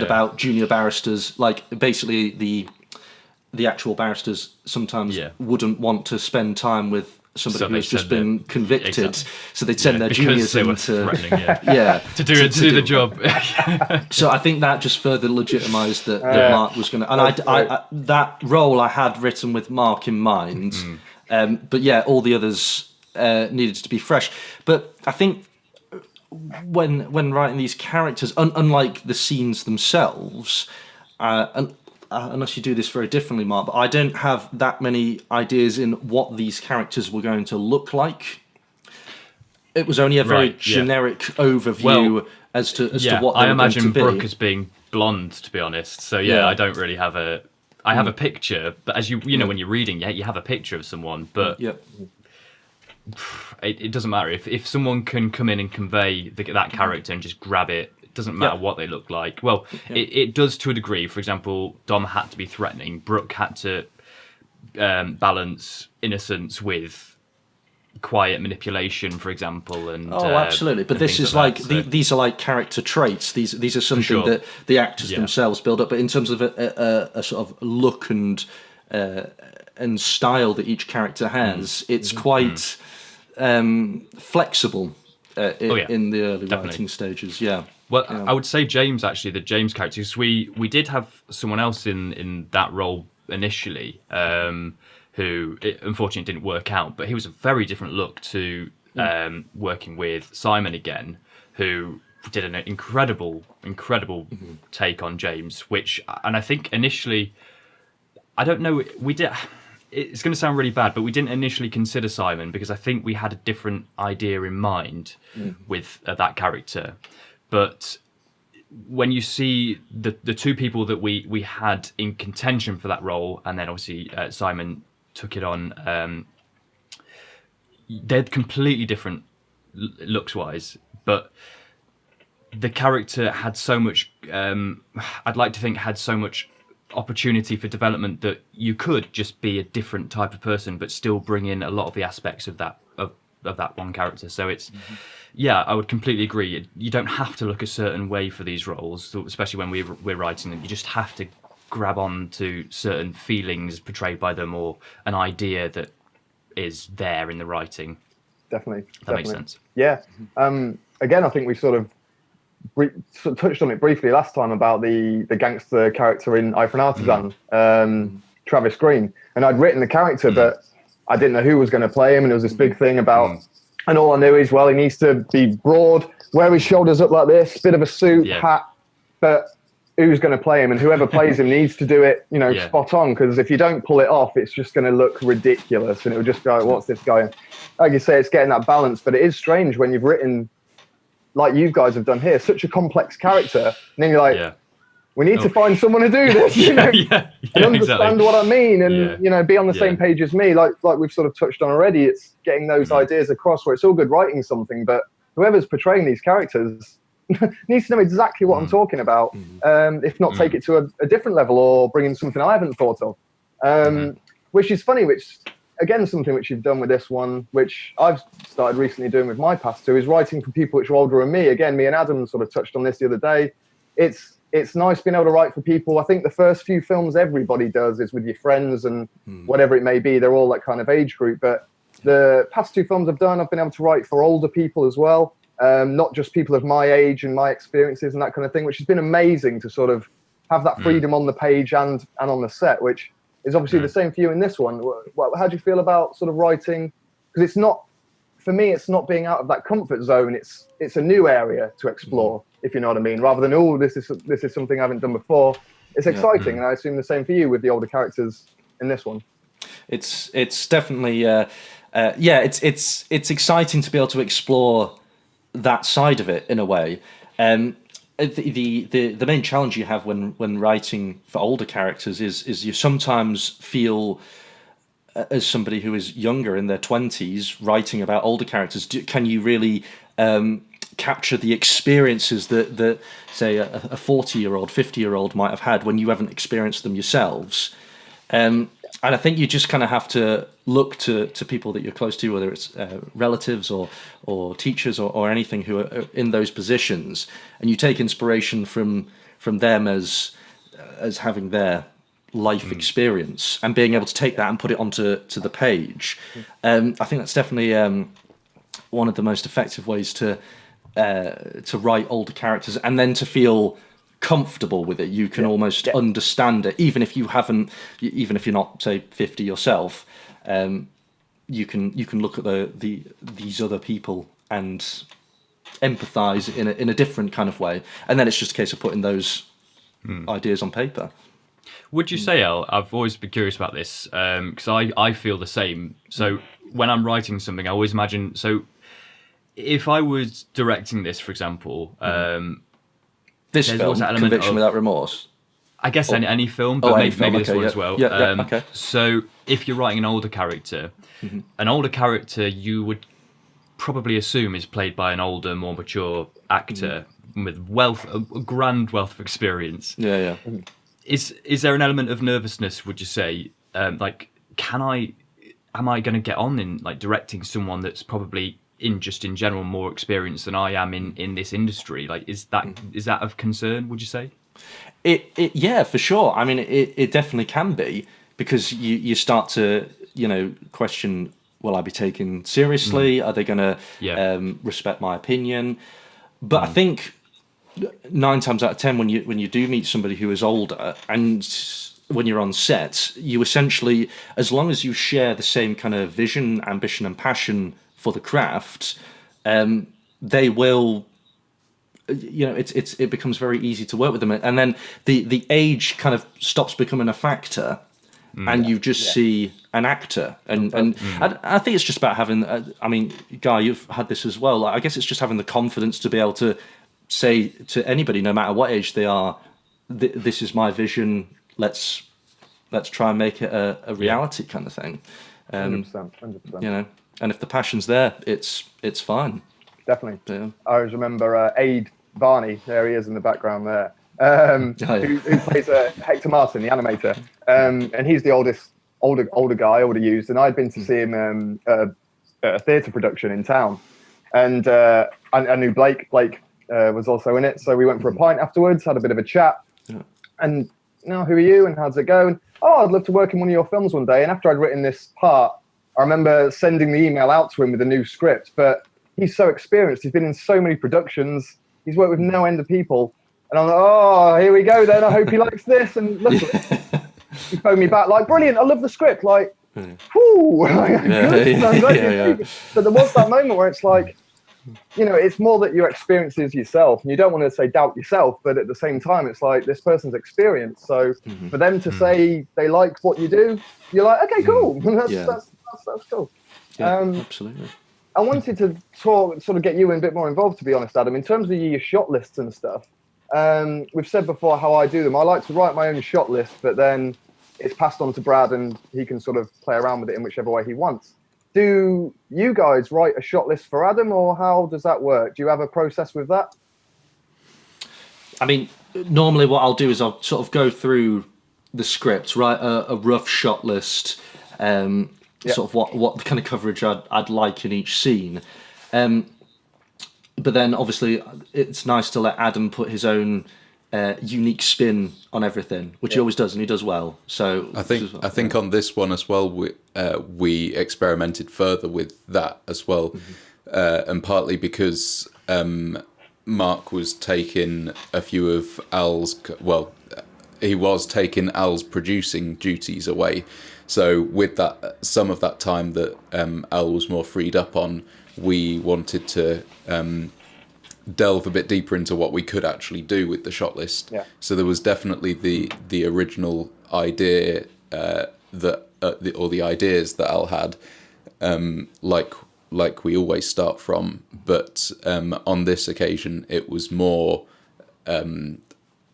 about junior barristers, like basically the actual barristers sometimes wouldn't want to spend time with somebody who's just been convicted, so they'd send their juniors in to do the job. So I think that just further legitimised that Mark was going to, and I that role I had written with Mark in mind, but all the others needed to be fresh. But I think when writing these characters, unlike the scenes themselves, unless you do this very differently, Mark, but I don't have that many ideas in what these characters were going to look like. It was only a very generic overview as to what they were going to be. I imagine Brooke as being blonde, to be honest. So I don't really have I have a picture, but as you know, when you're reading, you have a picture of someone, but it doesn't matter if someone can come in and convey that character and just grab it. Doesn't matter what they look like. Well, it does to a degree. For example, Dom had to be threatening. Brooke had to balance innocence with quiet manipulation, for example. And absolutely. But this is these are like character traits. These are something that the actors themselves build up. But in terms of a sort of look and style that each character has, it's quite flexible in the early writing stages. Well, I would say James, actually, the James character, because we did have someone else in that role initially, who unfortunately didn't work out, but he was a very different look to working with Simon again, who did an incredible take on James, and I think initially, I don't know, we did... It's going to sound really bad, but we didn't initially consider Simon because I think we had a different idea in mind with that character. But when you see the two people that we had in contention for that role, and then obviously Simon took it on, they're completely different looks-wise, but the character had so much, I'd like to think had so much opportunity for development that you could just be a different type of person but still bring in a lot of the aspects of that one character. So it's yeah, I would completely agree. You don't have to look a certain way for these roles, especially when we're writing them. You just have to grab on to certain feelings portrayed by them, or an idea that is there in the writing. Definitely. That makes sense. Yeah. Again, I think we sort of touched on it briefly last time about the gangster character in Eye for an Artisan, Travis Green. And I'd written the character, but I didn't know who was going to play him. And there was this big thing about, and all I knew is, well, he needs to be broad, wear his shoulders up like this, bit of a suit, hat, but who's going to play him? And whoever plays him needs to do it, spot on. Because if you don't pull it off, it's just going to look ridiculous. And it'll just go, what's this guy? Like you say, it's getting that balance. But it is strange when you've written, like you guys have done here, such a complex character. And then you're like, we need to find someone to do this, and understand what I mean, and be on the same page as me. Like we've sort of touched on already, it's getting those ideas across, where it's all good writing something, but whoever's portraying these characters needs to know exactly what I'm talking about. If not, take it to a different level, or bring in something I haven't thought of. Which is funny, which again, something which you've done with this one, which I've started recently doing with my past two, is writing for people which are older than me. Again, me and Adam sort of touched on this the other day. It's nice being able to write for people. I think the first few films everybody does is with your friends and whatever it may be. They're all that kind of age group. But the past two films I've done, I've been able to write for older people as well. Not just people of my age and my experiences and that kind of thing, which has been amazing to sort of have that freedom on the page and on the set, which is obviously the same for you in this one. How do you feel about sort of writing? Because it's not, for me, it's not being out of that comfort zone. It's a new area to explore, if you know what I mean, rather than, this is something I haven't done before. It's exciting, and I assume the same for you with the older characters in this one. It's definitely it's exciting to be able to explore that side of it in a way. The main challenge you have when writing for older characters is you sometimes feel, as somebody who is younger in their 20s writing about older characters, can you really capture the experiences that say a 40-year-old, 50-year-old might have had when you haven't experienced them yourselves? And I think you just kind of have to look to people that you're close to, whether it's relatives or teachers or anything who are in those positions, and you take inspiration from them as having their life experience and being able to take that and put it onto the page. I think that's definitely one of the most effective ways to write older characters, and then to feel comfortable with it. You can almost understand it, even if you're not, say, 50 yourself. You can look at these other people and empathize in a different kind of way, and then it's just a case of putting those ideas on paper. Would you say, El, I've always been curious about this, because I feel the same. So when I'm writing something, I always imagine, so if I was directing this, for example, this film, Conviction Without Remorse? I guess any film, but maybe this one as well. Okay. So if you're writing an older character, you would probably assume is played by an older, more mature actor with a grand wealth of experience. Yeah. Is there an element of nervousness, would you say? Am I going to get on in like directing someone that's probably in general more experienced than I am in this industry? Like, is that of concern, would you say? Yeah, for sure. I mean, it definitely can be, because you start to question, will I be taken seriously? Are they going to respect my opinion? But I think 9 times out of 10, when you do meet somebody who is older, and when you're on set, you essentially, as long as you share the same kind of vision, ambition, and passion for the craft, they will, it becomes very easy to work with them, and then the age kind of stops becoming a factor, and you just see an actor, and I think it's just about having, I mean, Guy, you've had this as well. I guess it's just having the confidence to be able to say to anybody, no matter what age they are, this is my vision. Let's try and make it a reality kind of thing. 100%. And if the passion's there, it's fine. Definitely. Yeah. I always remember Aid Varney, there he is in the background there, who plays Hector Martin, the animator. And he's the older guy, older used. And I'd been to see him at a theatre production in town, and I knew Blake. Blake was also in it, so we went for a pint afterwards, had a bit of a chat, and who are you and how's it go? And I'd love to work in one of your films one day. And after I'd written this part, I remember sending the email out to him with a new script, but he's so experienced. He's been in so many productions. He's worked with no end of people. And I'm like, oh, here we go then. I hope he likes this. And look, he phoned me back like, brilliant. I love the script. Like, whoo. So there was that moment where it's like, it's more that your experiences yourself, and you don't want to say doubt yourself, but at the same time, it's like this person's experience. So for them to say they like what you do, you're like, okay, cool. That's cool. Yeah, absolutely. I wanted to sort of get you a bit more involved, to be honest, Adam, in terms of your shot lists and stuff. We've said before how I do them. I like to write my own shot list, but then it's passed on to Brad and he can sort of play around with it in whichever way he wants. Do you guys write a shot list for Adam, or how does that work? Do you have a process with that? I mean, normally what I'll do is I'll sort of go through the script, write a rough shot list, sort of what kind of coverage I'd like in each scene. But then obviously it's nice to let Adam put his own unique spin on everything, which he always does, and he does well. So I think on this one as well, we experimented further with that as well, and partly because Mark was taking a few of Al's. Well, he was taking Al's producing duties away. So with that, some of that time that Al was more freed up on, we wanted to delve a bit deeper into what we could actually do with the shot list. Yeah. So there was definitely the original idea or the ideas that Al had, like we always start from. But on this occasion, it was more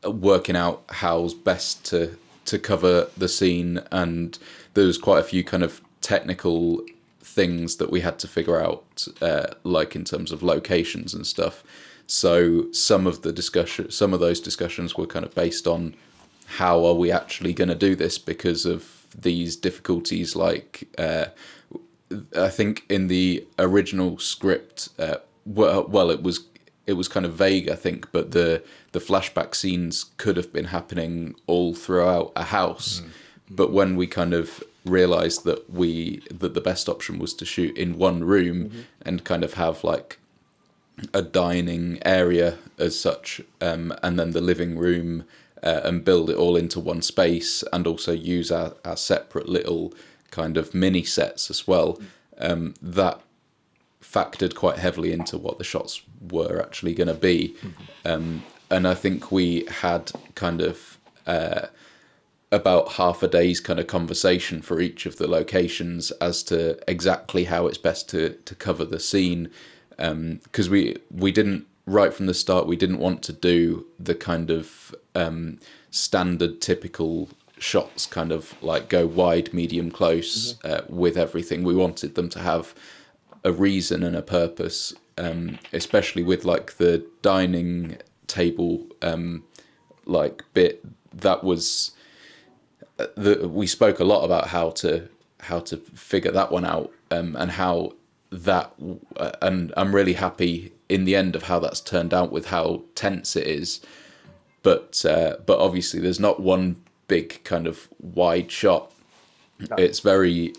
working out how's best to cover the scene, and there was quite a few kind of technical things that we had to figure out, like in terms of locations and stuff. So some of those discussions were kind of based on how are we actually going to do this because of these difficulties. Like I think in the original script, it was kind of vague, I think, but the flashback scenes could have been happening all throughout a house. But when we kind of realized that the best option was to shoot in one room and kind of have like a dining area as such, and then the living room, and build it all into one space, and also use our separate little kind of mini sets as well, that factored quite heavily into what the shots were actually going to be. And I think we had kind of about half a day's kind of conversation for each of the locations as to exactly how it's best to cover the scene, because we didn't, right from the start, we didn't want to do the kind of standard typical shots, kind of like go wide, medium, close, with everything. We wanted them to have a reason and a purpose, especially with like the dining table like bit. That was we spoke a lot about how to figure that one out, and how that, and I'm really happy in the end of how that's turned out with how tense it is. But obviously there's not one big kind of wide shot. No. It's very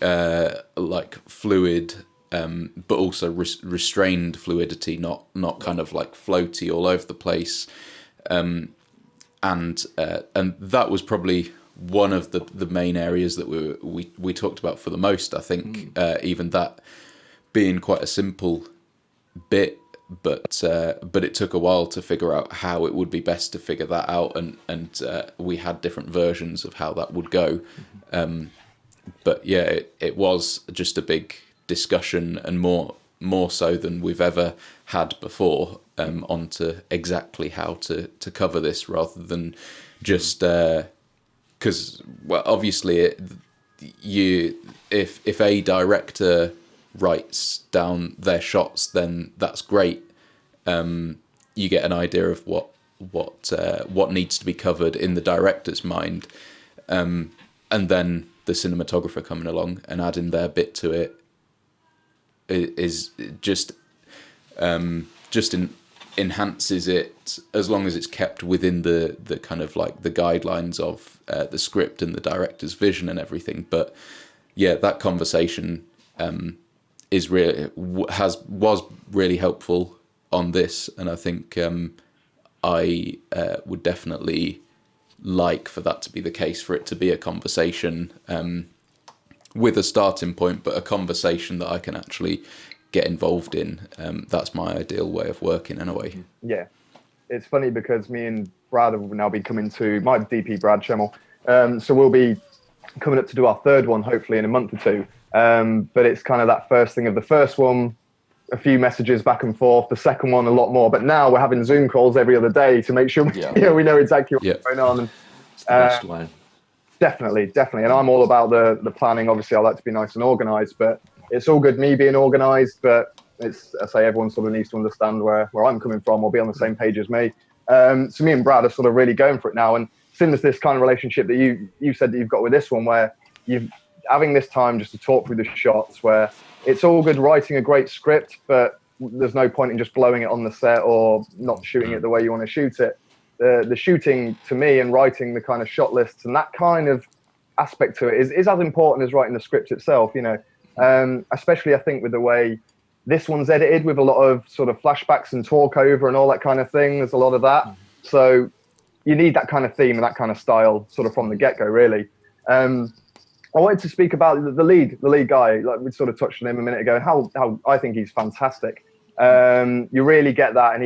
like fluid, but also restrained fluidity, not kind of like floaty all over the place. And that was probably one of the main areas that we talked about for the most, I think. Even that being quite a simple bit, but it took a while to figure out how it would be best to figure that out, and we had different versions of how that would go. But yeah, it was just a big discussion, and more so than we've ever had before, onto exactly how to cover this, rather than just because well, obviously if a director writes down their shots, then that's great. You get an idea of what needs to be covered in the director's mind, and then the cinematographer coming along and adding their bit to it. is just enhances it, as long as it's kept within the kind of like the guidelines of the script and the director's vision and everything. But yeah, that conversation was really helpful on this, and I think I would definitely like for that to be the case, for it to be a conversation with a starting point, but a conversation that I can actually get involved in. That's my ideal way of working in a way. Yeah, it's funny because me and Brad will now be coming to my DP, Brad Schemmel. So we'll be coming up to do our third one hopefully in a month or two. But it's kind of that first thing of the first one, a few messages back and forth, the second one a lot more, but now we're having Zoom calls every other day to make sure we know exactly what's going on. And it's the best way. Definitely. And I'm all about the planning. Obviously I like to be nice and organized, but it's all good me being organized, but it's, I say, everyone sort of needs to understand where I'm coming from or be on the same page as me. So me and Brad are sort of really going for it now, and since this kind of relationship that you said that you've got with this one, where you've having this time just to talk through the shots, where it's all good writing a great script, but there's no point in just blowing it on the set or not shooting it the way you want to shoot it. The shooting to me and writing the kind of shot lists and that kind of aspect to it is as important as writing the script itself, you know. Especially I think with the way this one's edited, with a lot of sort of flashbacks and talk over and all that kind of thing. There's a lot of that. So you need that kind of theme and that kind of style sort of from the get-go, really. I wanted to speak about the lead guy. Like we sort of touched on him a minute ago, how I think he's fantastic. You really get that, and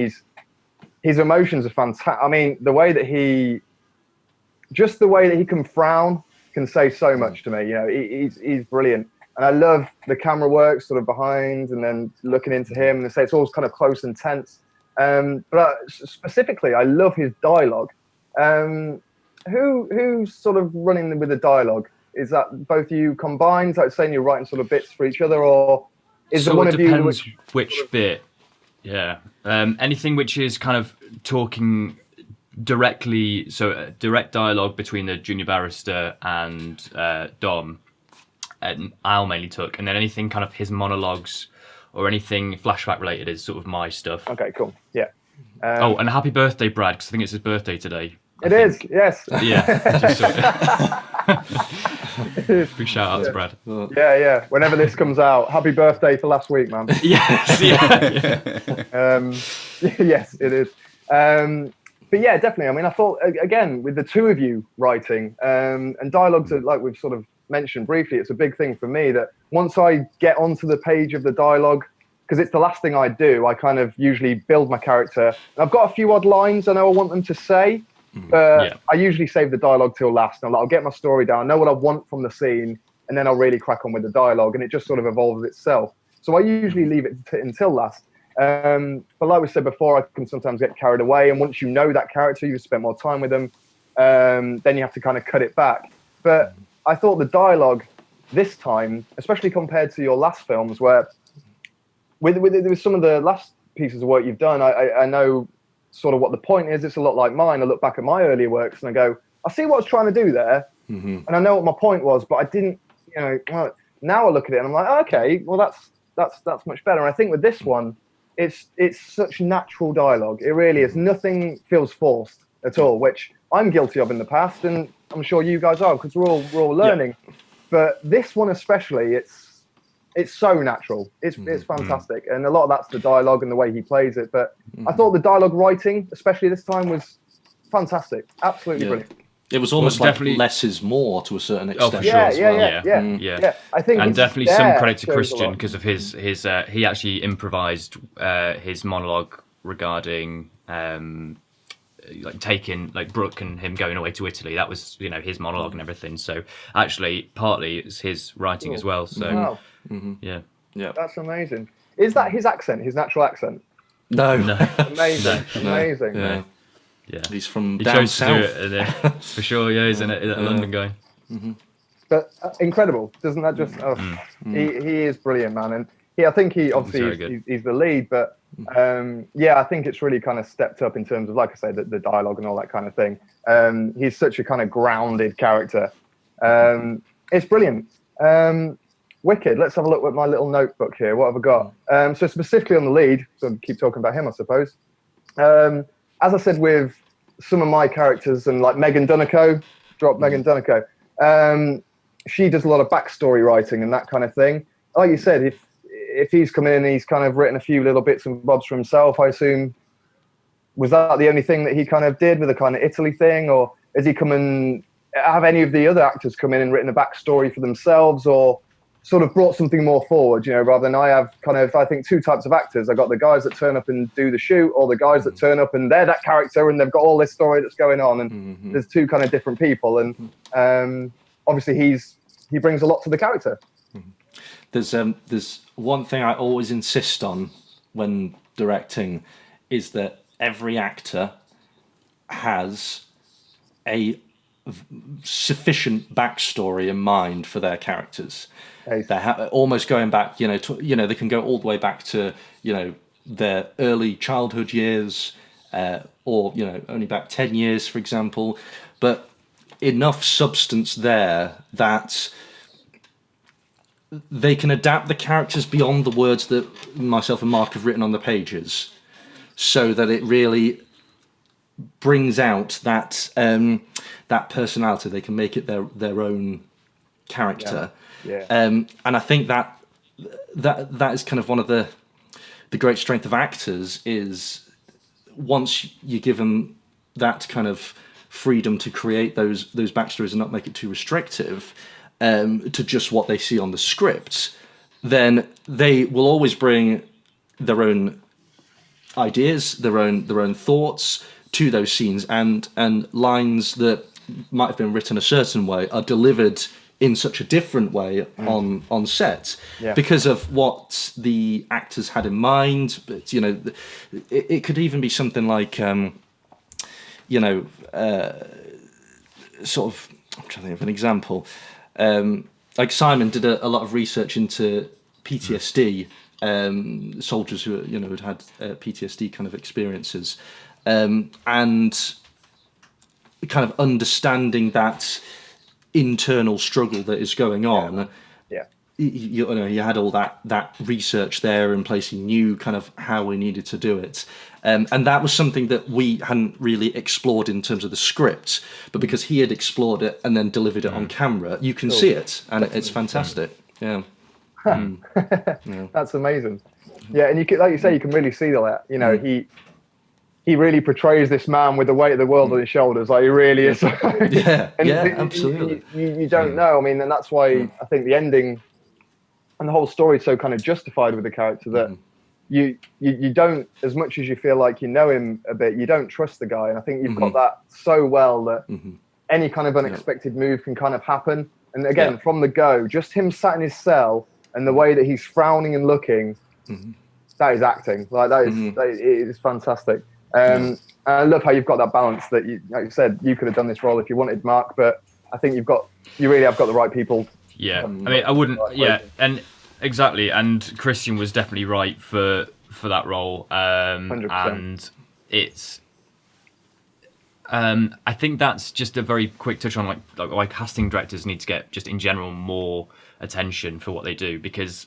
his emotions are fantastic. I mean, the way that he can frown can say so much to me. You know, he's brilliant. And I love the camera work sort of behind and then looking into him, and they say it's all kind of close and tense. But specifically, I love his dialogue. Who's sort of running with the dialogue? Is that both you combined, like saying you're writing sort of bits for each other, or is so there one it of you depends which bit? Yeah. Anything which is kind of talking directly, so direct dialogue between the junior barrister and Dom, and Al mainly took, and then anything kind of his monologues or anything flashback related is sort of my stuff. Okay, cool. Yeah. And happy birthday, Brad, because I think it's his birthday today. It is, yes. Yeah. Just big shout out to Brad. Yeah. Whenever this comes out, happy birthday for last week, man. Yes, yeah. Yes, it is. But yeah, definitely. I mean, I thought, again, with the two of you writing, and dialogues, like we've sort of mentioned briefly, it's a big thing for me that once I get onto the page of the dialogue, because it's the last thing I do, I kind of usually build my character. And I've got a few odd lines I know I want them to say, but I usually save the dialogue till last. And I'll get my story down, know what I want from the scene, and then I'll really crack on with the dialogue, and it just sort of evolves itself. So I usually leave it until last. But like we said before, I can sometimes get carried away, and once you know that character, you've spent more time with them, then you have to kind of cut it back. But I thought the dialogue this time, especially compared to your last films, where with some of the last pieces of work you've done, I know sort of what the point is. It's a lot like mine. I look back at my earlier works and I go, I see what I was trying to do there, and I know what my point was, but I didn't, you know. Now I look at it and I'm like, oh, okay, well that's much better. And I think with this one, it's such natural dialogue. It really is. Nothing feels forced at all, which I'm guilty of in the past, and I'm sure you guys are, because we're all learning. Yeah. But this one especially, it's so natural. It's fantastic, and a lot of that's the dialogue and the way he plays it. But I thought the dialogue writing, especially this time, was fantastic. Absolutely brilliant. It was almost like less is more to a certain extent. Oh, for sure. Yeah. I think, and definitely some credit to Christian, because of his he actually improvised his monologue regarding like taking like Brooke and him going away to Italy. That was, you know, his monologue and everything. So actually, partly it's his writing as well. So yeah, that's amazing. Is that his accent? His natural accent? No. Amazing. Amazing. Yeah. Yeah, he's from he down chose south. to do it, for sure. Yeah, he's a London guy. But incredible, doesn't that just? He is brilliant, man, and I think he obviously he's the lead, but I think it's really kind of stepped up in terms of, like I say, the dialogue and all that kind of thing. He's such a kind of grounded character. It's brilliant. Wicked. Let's have a look at my little notebook here. What have I got? So specifically on the lead, so I'll keep talking about him, I suppose. As I said with some of my characters, and like Megan Dunico, Megan Dunico, she does a lot of backstory writing and that kind of thing. Like you said, if he's come in and he's kind of written a few little bits and bobs for himself, I assume, was that the only thing that he kind of did with the kind of Italy thing, or has he come and have any of the other actors come in and written a backstory for themselves, or sort of brought something more forward, rather than I have kind of, I think, two types of actors. I got the guys that turn up and do the shoot, or the guys that turn up and they're that character and they've got all this story that's going on, and there's two kind of different people, and obviously he brings a lot to the character. There's one thing I always insist on when directing, is that every actor has a sufficient backstory in mind for their characters. They're almost going back, they can go all the way back to, their early childhood years, or, only back 10 years, for example, but enough substance there that they can adapt the characters beyond the words that myself and Mark have written on the pages, so that it really brings out that that personality. They can make it their own character. Yeah. And I think that is kind of one of the great strength of actors, is once you give them that kind of freedom to create those backstories and not make it too restrictive to just what they see on the script, then they will always bring their own ideas, their own thoughts to those scenes, and lines that might have been written a certain way are delivered in such a different way on set, because of what the actors had in mind. But it could even be something like sort of, I'm trying to think of an example. Like Simon did a lot of research into PTSD, soldiers who had had PTSD kind of experiences, and kind of understanding that internal struggle that is going on. He had all that research there in place. He knew kind of how we needed to do it, and that was something that we hadn't really explored in terms of the script, but because he had explored it and then delivered it on camera, you can see it, and it's fantastic. That's amazing. And you can, like you say, you can really see that. He really portrays this man with the weight of the world on his shoulders. Like, he really is. Absolutely. You don't know. I mean, and that's why I think the ending and the whole story is so kind of justified with the character, that you don't, as much as you feel like you know him a bit, you don't trust the guy. And I think you've got that so well that any kind of unexpected move can kind of happen. And again, from the go, just him sat in his cell and the way that he's frowning and looking, that is acting. Like, that is fantastic. And I love how you've got that balance, that like you said, you could have done this role if you wanted, Mark, but I think you really have got the right people. I mean, I wouldn't. And exactly. And Christian was definitely right for that role. 100%. And it's. I think that's just a very quick touch on why casting directors need to get, just in general, more attention for what they do, because,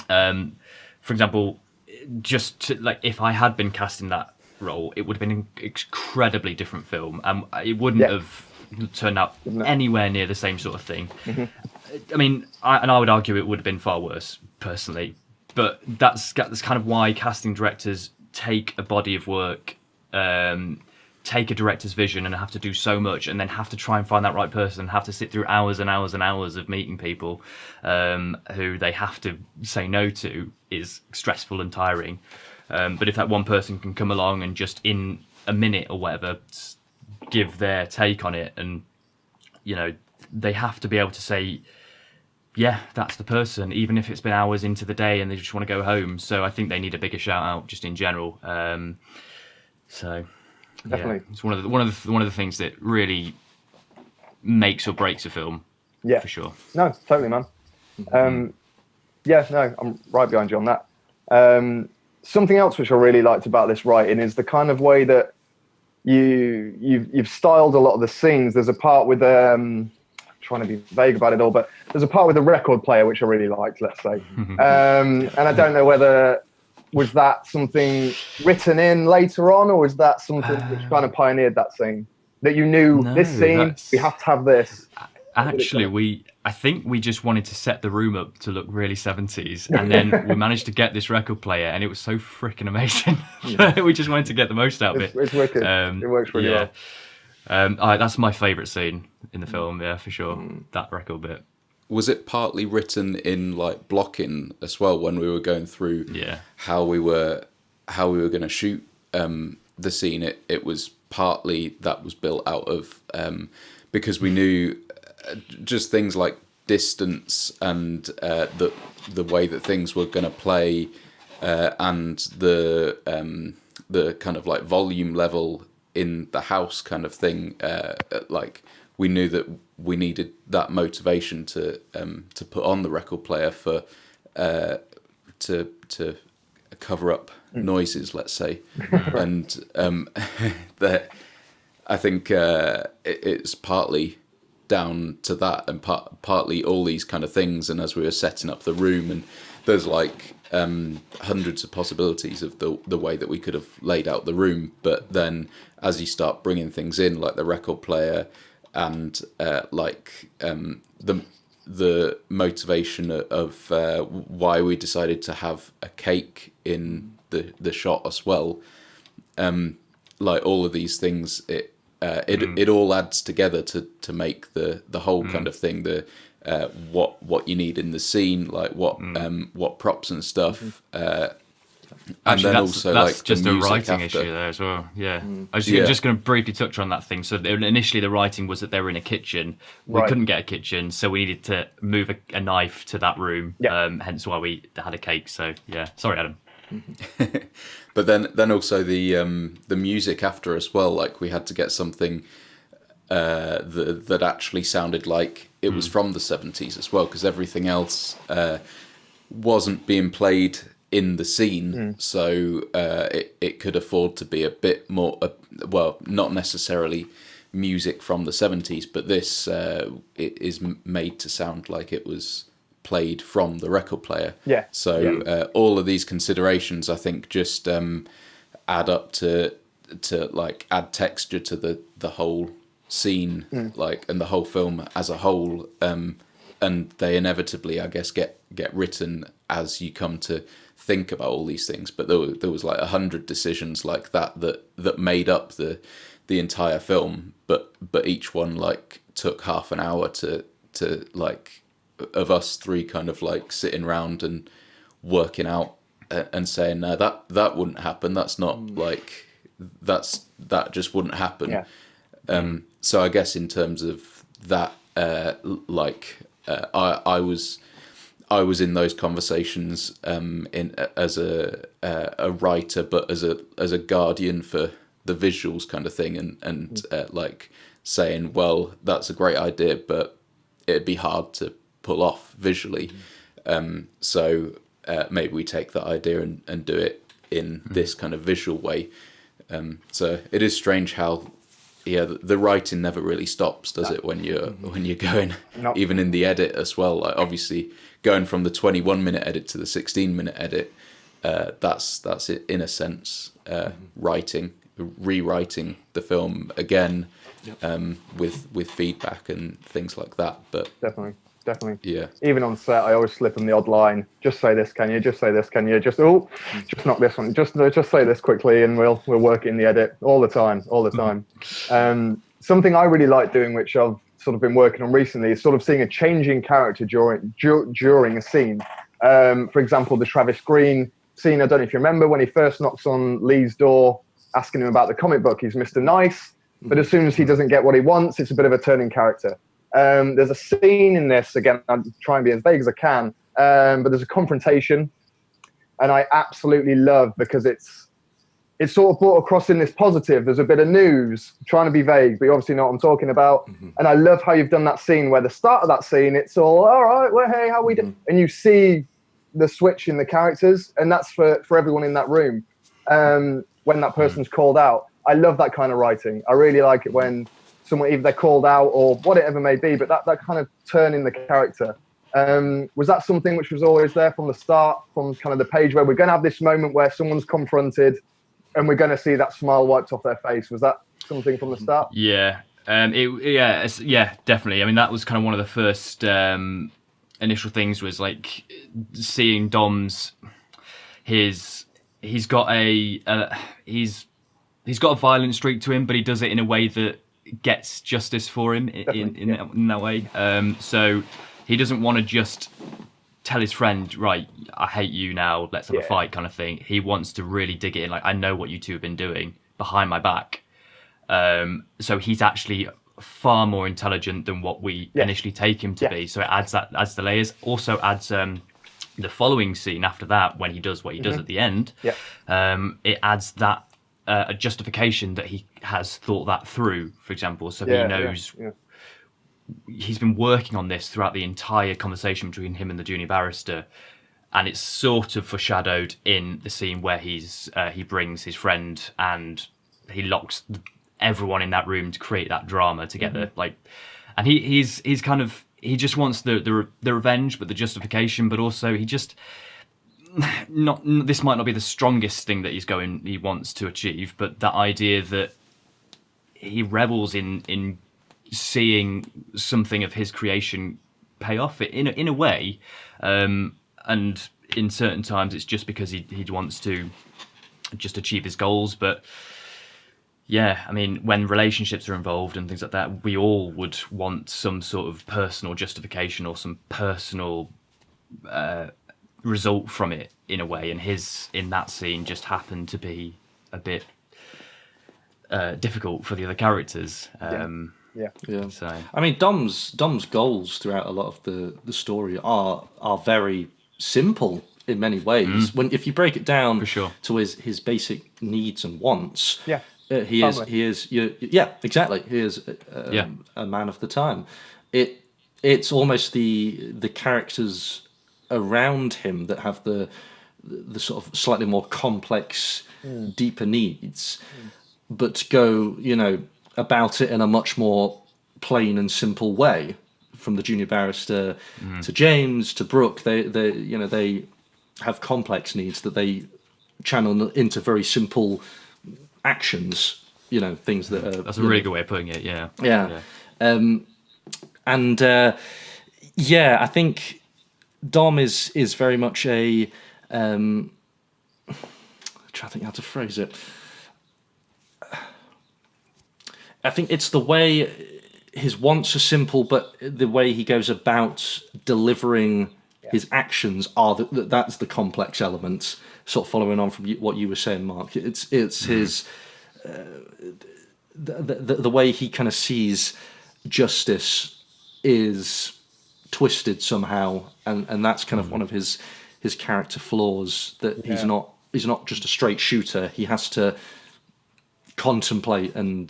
for example, if I had been cast in that role, it would have been an incredibly different film, and it wouldn't have turned out anywhere near the same sort of thing. I mean, I would argue it would have been far worse, personally, but that's kind of why casting directors take a body of work, take a director's vision, and have to do so much, and then have to try and find that right person, have to sit through hours and hours and hours of meeting people who they have to say no to, is stressful and tiring. But if that one person can come along and just in a minute or whatever give their take on it, and they have to be able to say, yeah, that's the person, even if it's been hours into the day and they just want to go home. So I think they need a bigger shout out just in general. Definitely, it's one of the things that really makes or breaks a film. Yeah, for sure. No, totally, man. I'm right behind you on that. Something else which I really liked about this writing is the kind of way that you've styled a lot of the scenes. There's a part with trying trying to be vague about it all, but there's a part with a record player which I really liked, let's say. And I don't know whether was that something written in later on, or was that something which kind of pioneered that scene? That you knew this scene, we have to have this. Actually, I think we just wanted to set the room up to look really 70s, and then we managed to get this record player, and it was so freaking amazing. We just wanted to get the most out of it. It's wicked. It works really well. That's my favourite scene in the film, yeah, for sure. That record bit. Was it partly written in like blocking as well when we were going through how we were going to shoot the scene? It was partly that was built out of because we knew just things like distance and the way that things were going to play and the kind of like volume level in the house kind of thing. Like we knew that we needed that motivation to put on the record player for to cover up noises, let's say, and that I think it's partly down to that, and partly all these kind of things. And as we were setting up the room, and there's like hundreds of possibilities of the way that we could have laid out the room, but then as you start bringing things in, like the record player and the motivation of why we decided to have a cake in the shot as well, like all of these things, it all adds together to make the whole kind of thing, the what you need in the scene, like what props and stuff. And actually, then that's also that's like just the a music writing after. issue there as well. Yeah, I was just going to briefly touch on that thing. So initially, the writing was that they were in a kitchen. We couldn't get a kitchen, so we needed to move a knife to that room. Hence why we had a cake. So yeah, sorry, Adam. But then also the music after as well. Like we had to get something that actually sounded like it was from the 70s as well, because everything else wasn't being played in the scene, so it could afford to be a bit more well, not necessarily music from the 70s, but this it is made to sound like it was played from the record player. All of these considerations, I think, just add up to like add texture to the whole scene, like, and the whole film as a whole, and they inevitably, I guess, get written as you come to think about all these things. But there was like 100 decisions like that made up the entire film, but each one like took half an hour to like, of us three kind of like sitting around and working out and saying, no, that wouldn't happen, that's not like that just wouldn't happen. So I guess in terms of that, I was in those conversations as a writer, but as a guardian for the visuals kind of thing, and like saying, well, that's a great idea, but it'd be hard to pull off visually. So maybe we take that idea and do it in this kind of visual way. So it is strange how the writing never really stops, does it, when you're going, even in the edit as well. Like obviously going from the 21-minute edit to the 16-minute edit, that's it in a sense, rewriting the film again, with feedback and things like that. But Definitely. Yeah. Even on set, I always slip them the odd line. Just say this, can you? Just say this, can you? Just knock this one. Just say this quickly, and we'll work it in the edit all the time. Something I really like doing, which I've sort of been working on recently, is sort of seeing a changing character during a scene. For example, the Travis Green scene. I don't know if you remember when he first knocks on Lee's door, asking him about the comic book. He's Mr. Nice, but as soon as he doesn't get what he wants, it's a bit of a turning character. There's a scene in this, again, I'll try and be as vague as I can, but there's a confrontation, and I absolutely love, because it's sort of brought across in this positive. There's a bit of news, trying to be vague, but you obviously know what I'm talking about. And I love how you've done that scene, where the start of that scene, it's all right, well, hey, how we doing? And you see the switch in the characters, and that's for everyone in that room. When that person's called out, I love that kind of writing. I really like it when someone, either they're called out or whatever it may be, but that kind of turn in the character. Was that something which was always there from the start, from kind of the page where we're going to have this moment where someone's confronted and we're going to see that smile wiped off their face? Was that something from the start? Yeah. Definitely. I mean, that was kind of one of the first initial things, was like seeing Dom's he's got a violent streak to him, but he does it in a way that gets justice for him in that way. So he doesn't want to just tell his friend, right, I hate you now, let's have a fight kind of thing. He wants to really dig it in, like, I know what you two have been doing behind my back. So he's actually far more intelligent than what we initially take him to be. So it adds the layers. Also adds the following scene after that, when he does what he does at the end. It adds that a justification that he has thought that through, for example. So he knows he's been working on this throughout the entire conversation between him and the junior barrister. And it's sort of foreshadowed in the scene where he brings his friend and he locks everyone in that room to create that drama together. And he's kind of, he just wants the revenge, but the justification, but also this might not be the strongest thing that he wants to achieve, but that idea that he revels in seeing something of his creation pay off in a way, and in certain times it's just because he wants to just achieve his goals. But yeah, I mean, when relationships are involved and things like that, we all would want some sort of personal justification or some personal result from it in a way. And his, in that scene, just happened to be a bit difficult for the other characters. So I mean, Dom's goals throughout a lot of the story are very simple in many ways. If you break it down for sure to his basic needs and wants, he family. is exactly. He is a man of the time. It's almost the characters around him that have the sort of slightly more complex, deeper needs, but go about it in a much more plain and simple way. From the junior barrister to James to Brooke, they have complex needs that they channel into very simple actions. Things that are. That's a really good way of putting it. Yeah. I think Dom is very much a. I'm trying to think how to phrase it. I think it's the way his wants are simple, but the way he goes about delivering his actions that's the complex element. Sort of following on from what you were saying, Mark. It's his the way he kind of sees justice is twisted somehow, and that's kind of one of his character flaws. That he's not just a straight shooter. He has to contemplate and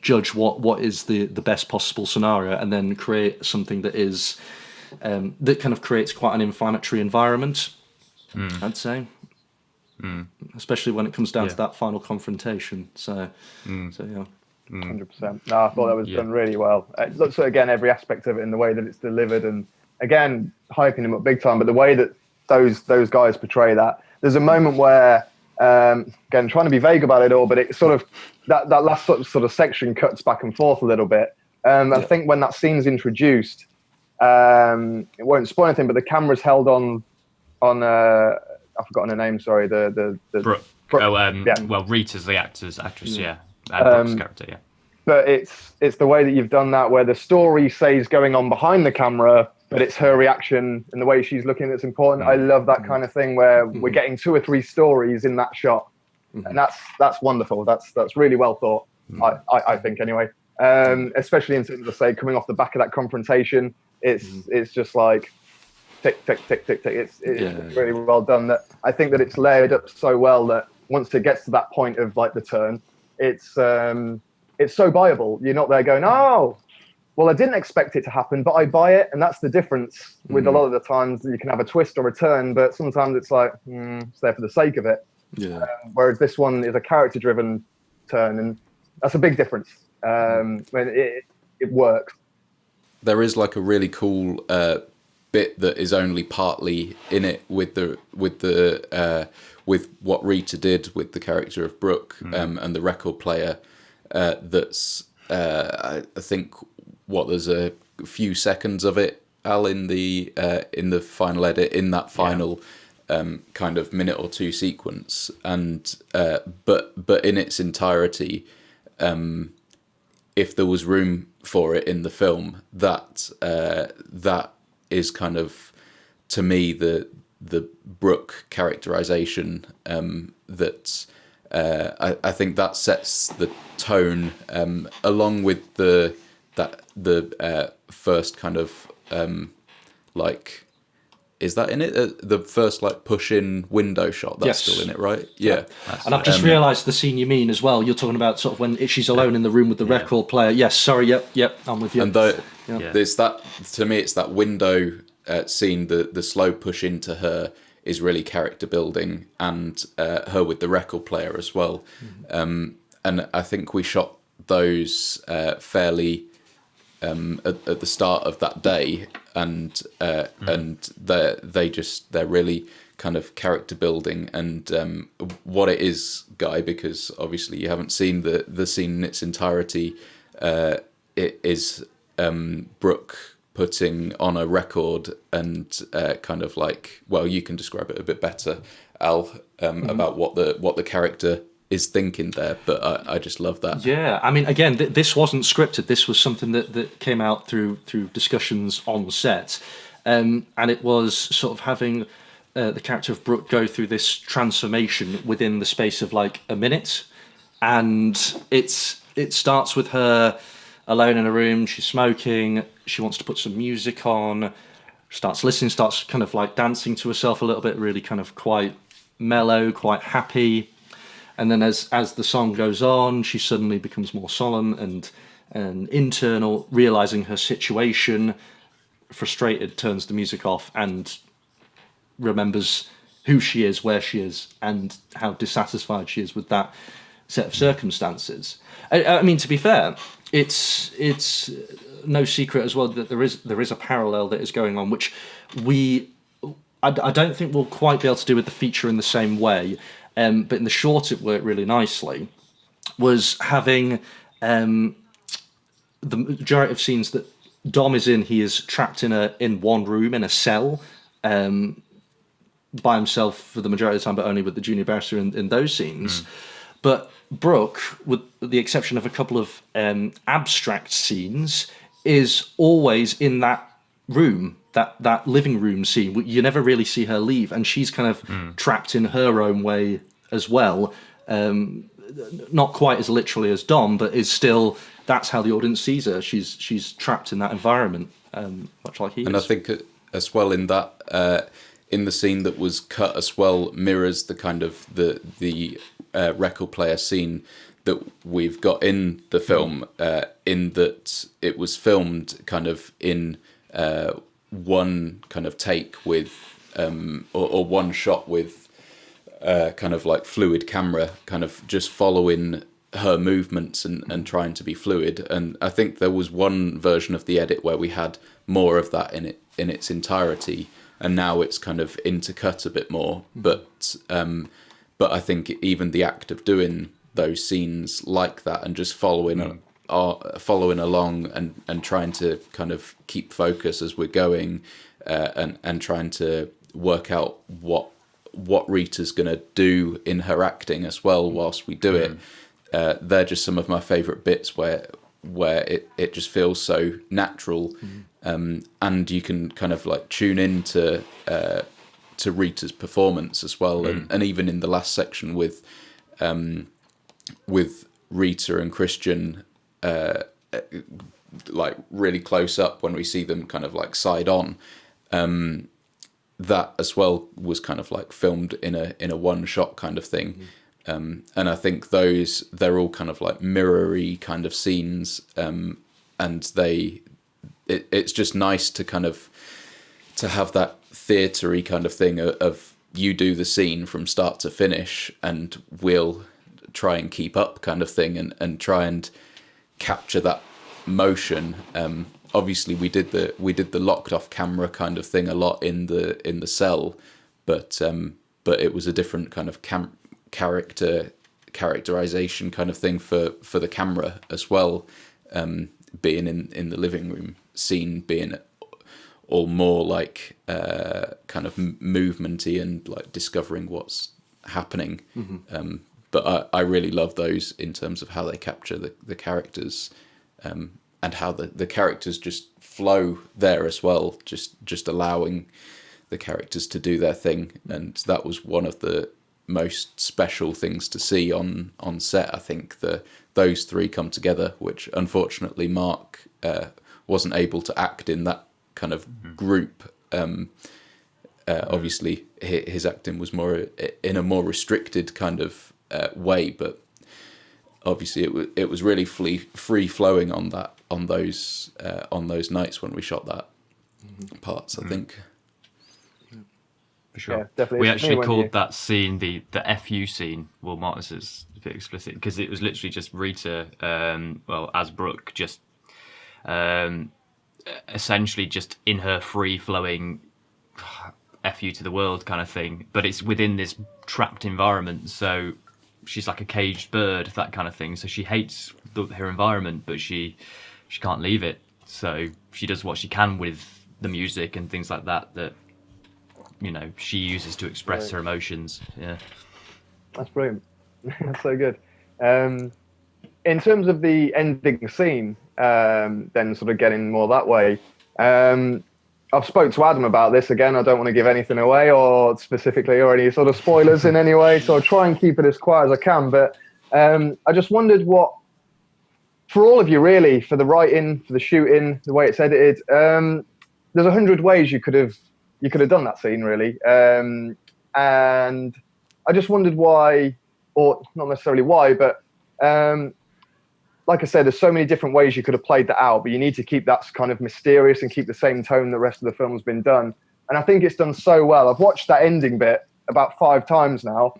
judge what is the best possible scenario, and then create something that is that kind of creates quite an inflammatory environment, I'd say, especially when it comes down to that final confrontation. So yeah. 100%. No, I thought that was done really well. It looks at, again, every aspect of it in the way that it's delivered, and again, hyping him up big time, but the way that those guys portray that. There's a moment where, again, trying to be vague about it all, but it sort of, that last sort of section cuts back and forth a little bit. I think when that scene's introduced, it won't spoil anything, but the camera's held on I've forgotten her name, sorry, the Brooke. Well, Rita's the actress, Brooke's character, But it's the way that you've done that, where the story says going on behind the camera, but it's her reaction and the way she's looking that's important. I love that kind of thing where we're getting 2 or 3 stories in that shot, and that's wonderful. That's really well thought. I think anyway. Especially in terms of, say, coming off the back of that confrontation, it's just like tick tick tick tick tick. It's really well done. That I think that it's layered up so well that once it gets to that point of like the turn, it's so buyable. You're not there going, oh, well, I didn't expect it to happen, but I buy it. And that's the difference with a lot of the times that you can have a twist or a turn, but sometimes it's like, it's there for the sake of it. Whereas this one is a character-driven turn, and that's a big difference. when it works. There is like a really cool bit that is only partly in it with what Rita did with the character of Brooke and the record player. That's I think there's a few seconds of it, Al, in the final edit, in that final kind of minute or two sequence, and but in its entirety, if there was room for it in the film, that is kind of, to me, the Brooke characterization that I think that sets the tone, along with the first kind of like, is that in it? The first like push in window shot, that's still in it, right? Yeah. And I've just realised the scene you mean as well. You're talking about sort of when she's alone in the room with the record player. Yes, sorry, yep, I'm with you. And there's that, to me, it's that window scene, the slow push into her is really character building, and her with the record player as well. And I think we shot those fairly at the start of that day, and they're really kind of character building, and what it is, Guy, because obviously you haven't seen the scene in its entirety. It is Brooke putting on a record and kind of like, well, you can describe it a bit better, Al, about what the character is thinking there, but I just love that. Yeah, I mean, again, this wasn't scripted. This was something that came out through discussions on set, and it was sort of having the character of Brooke go through this transformation within the space of like a minute, and it starts with her alone in a room. She's smoking. She wants to put some music on. Starts listening. Starts kind of like dancing to herself a little bit. Really kind of quite mellow, quite happy. And then as the song goes on, she suddenly becomes more solemn and internal, realizing her situation. Frustrated, turns the music off and remembers who she is, where she is, and how dissatisfied she is with that set of circumstances. I mean, to be fair, it's no secret as well that there is a parallel that is going on, which I don't think we'll quite be able to do with the feature in the same way. But in the short, it worked really nicely. Was having the majority of scenes that Dom is in, he is trapped in one room in a cell, by himself for the majority of the time, but only with the junior barrister in those scenes. But Brooke, with the exception of a couple of abstract scenes, is always in that room. That living room scene, you never really see her leave, and she's kind of trapped in her own way as well. Not quite as literally as Dom, but is still, that's how the audience sees her. She's trapped in that environment, much like he is. And I think as well in that, in the scene that was cut as well, mirrors the kind of the record player scene that we've got in the film, in that it was filmed kind of in one kind of take with or one shot with kind of like fluid camera, kind of just following her movements and trying to be fluid. And I think there was one version of the edit where we had more of that in its entirety, and now it's kind of intercut a bit more. But I think even the act of doing those scenes like that and just following along and trying to kind of keep focus as we're going, and trying to work out what Rita's going to do in her acting as well whilst we do it. They're just some of my favourite bits where it just feels so natural, and you can kind of like tune into to Rita's performance as well, and even in the last section with Rita and Christian, like really close up when we see them kind of like side on, that as well was kind of like filmed in a one shot kind of thing. And I think they're all kind of like mirror-y kind of scenes, and it's just nice to kind of to have that theatre-y kind of thing of you do the scene from start to finish and we'll try and keep up kind of thing, and try and capture that motion. Obviously, we did the locked off camera kind of thing a lot in the cell, but it was a different kind of characterization kind of thing for the camera as well. Being in the living room scene, being all more like kind of movementy and like discovering what's happening. But I really love those in terms of how they capture the characters, and how the characters just flow there as well, just allowing the characters to do their thing. And that was one of the most special things to see on set. I think those three come together, which unfortunately Mark wasn't able to act in that kind of group. Obviously his acting was more in a more restricted kind of way, but obviously it was really free flowing on those nights when we shot that parts, I think. For sure. Yeah, definitely. We actually called that scene the FU scene. Well, Marcus is a bit explicit because it was literally just Rita, as Brooke, just essentially just in her free flowing FU to the world kind of thing, but it's within this trapped environment, so she's like a caged bird, that kind of thing. So she hates her environment, but she can't leave it, so she does what she can with the music and things like that she uses to express her emotions. Yeah, that's brilliant. That's so good. In terms of the ending scene, then sort of getting more that way, I've spoke to Adam about this again. I don't want to give anything away or specifically or any sort of spoilers in any way, so I'll try and keep it as quiet as I can. But I just wondered what, for all of you really, for the writing, for the shooting, the way it's edited, there's 100 ways you could have done that scene really. And I just wondered why, or not necessarily why, but like I said, there's so many different ways you could have played that out, but you need to keep that kind of mysterious and keep the same tone the rest of the film's been done. And I think it's done so well. I've watched that ending bit about 5 times now.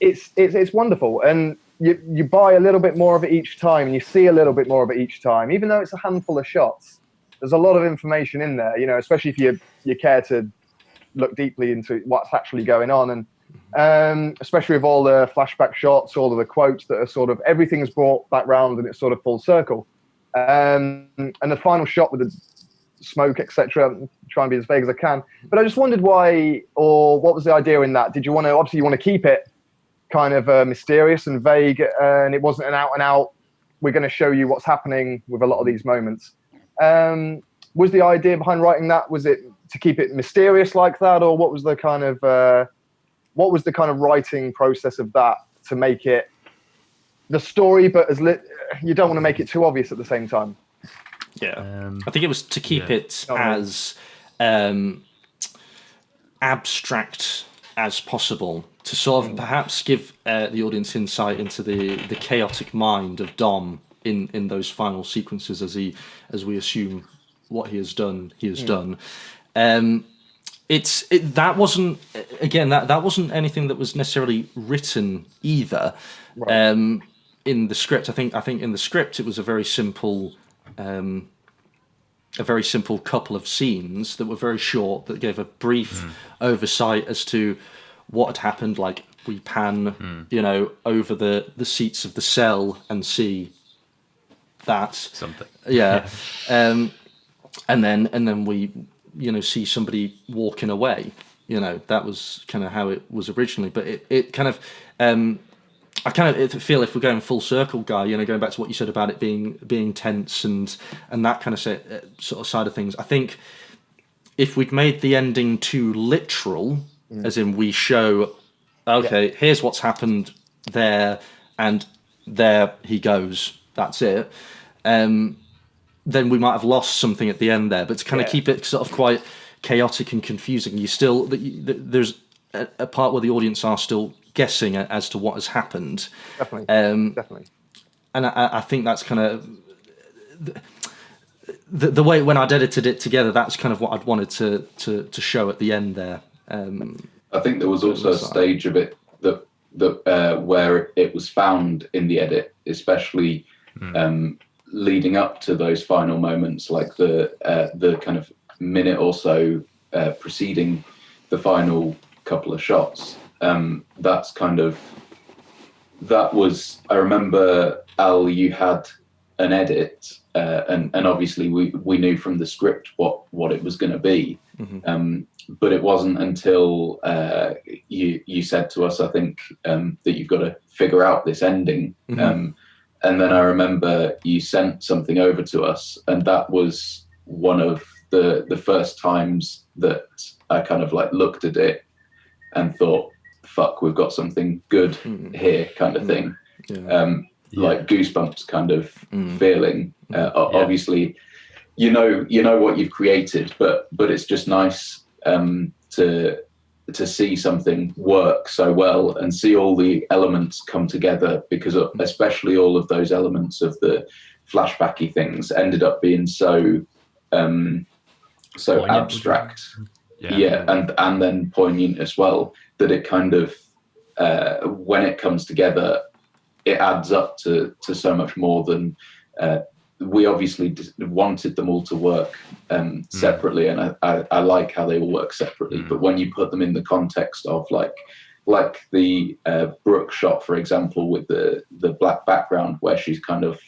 It's wonderful. And you buy a little bit more of it each time, and you see a little bit more of it each time, even though it's a handful of shots. There's a lot of information in there, especially if you care to look deeply into what's actually going on. And especially with all the flashback shots, all of the quotes that are sort of, everything's brought back round and it's sort of full circle. And the final shot with the smoke, etc. Try and be as vague as I can. But I just wondered why, or what was the idea in that? Did you want to, obviously you want to keep it kind of mysterious and vague, and it wasn't an out and out, we're going to show you what's happening with a lot of these moments. Was the idea behind writing that, was it to keep it mysterious like that, or what was the kind of writing process of that to make it the story, but you don't want to make it too obvious at the same time? Yeah, I think it was to keep it as abstract as possible, to sort of perhaps give the audience insight into the chaotic mind of Dom in those final sequences as we assume what he has done. That wasn't, again, that wasn't anything that was necessarily written either. Right. In the script, I think in the script it was a very simple couple of scenes that were very short, that gave a brief oversight as to what had happened. Like we pan, over the seats of the cell and see that something. Yeah. And then we see somebody walking away. That was kind of how it was originally. But it kind of, I kind of feel, if we're going full circle, Guy, going back to what you said about it being tense and that kind of sort of side of things, I think if we'd made the ending too literal, as in we show, here's what's happened there, and there he goes, that's it, then we might have lost something at the end there. But to kind of keep it sort of quite chaotic and confusing, there's a part where the audience are still guessing as to what has happened. Definitely. Definitely. And I think that's kind of the way, when I'd edited it together, that's kind of what I'd wanted to show at the end there. I think there was also a stage of it that where it was found in the edit, especially leading up to those final moments, like the kind of minute or so preceding the final couple of shots. That was, I remember, Al, you had an edit, and obviously we knew from the script what it was going to be. But it wasn't until you said to us, I think, that you've got to figure out this ending. And then I remember you sent something over to us, and that was one of the first times that I kind of like looked at it and thought, fuck, we've got something good here, kind of thing. Like goosebumps kind of feeling. Obviously, you know what you've created, but it's just nice to see something work so well and see all the elements come together, because especially all of those elements of the flashbacky things ended up being so poignant, abstract, and then poignant as well, that it kind of when it comes together, it adds up to so much more than we obviously wanted them all to work separately, and I like how they all work separately. But when you put them in the context of like the Brooke shot, for example, with the black background where she's kind of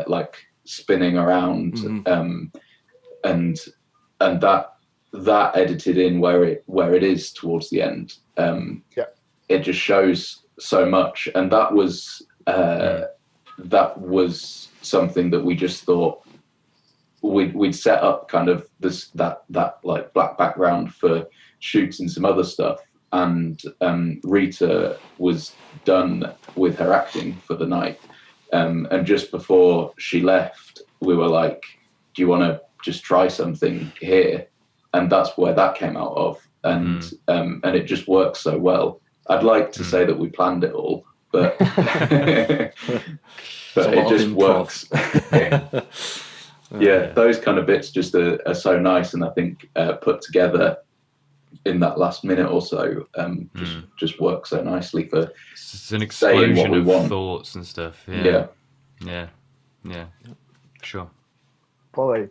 like spinning around, and that edited in where it is towards the end, it just shows so much, and that was something that we just thought we'd set up kind of that like black background for shoots and some other stuff, and Rita was done with her acting for the night, and just before she left we were like, do you want to just try something here? And that's where that came out of, and it just works so well. I'd like to say that we planned it all, but but it just works. Those kind of bits just are so nice, and I think put together in that last minute or so just works so nicely for it's an explosion of want. Thoughts and stuff. Yeah. Sure. Quality.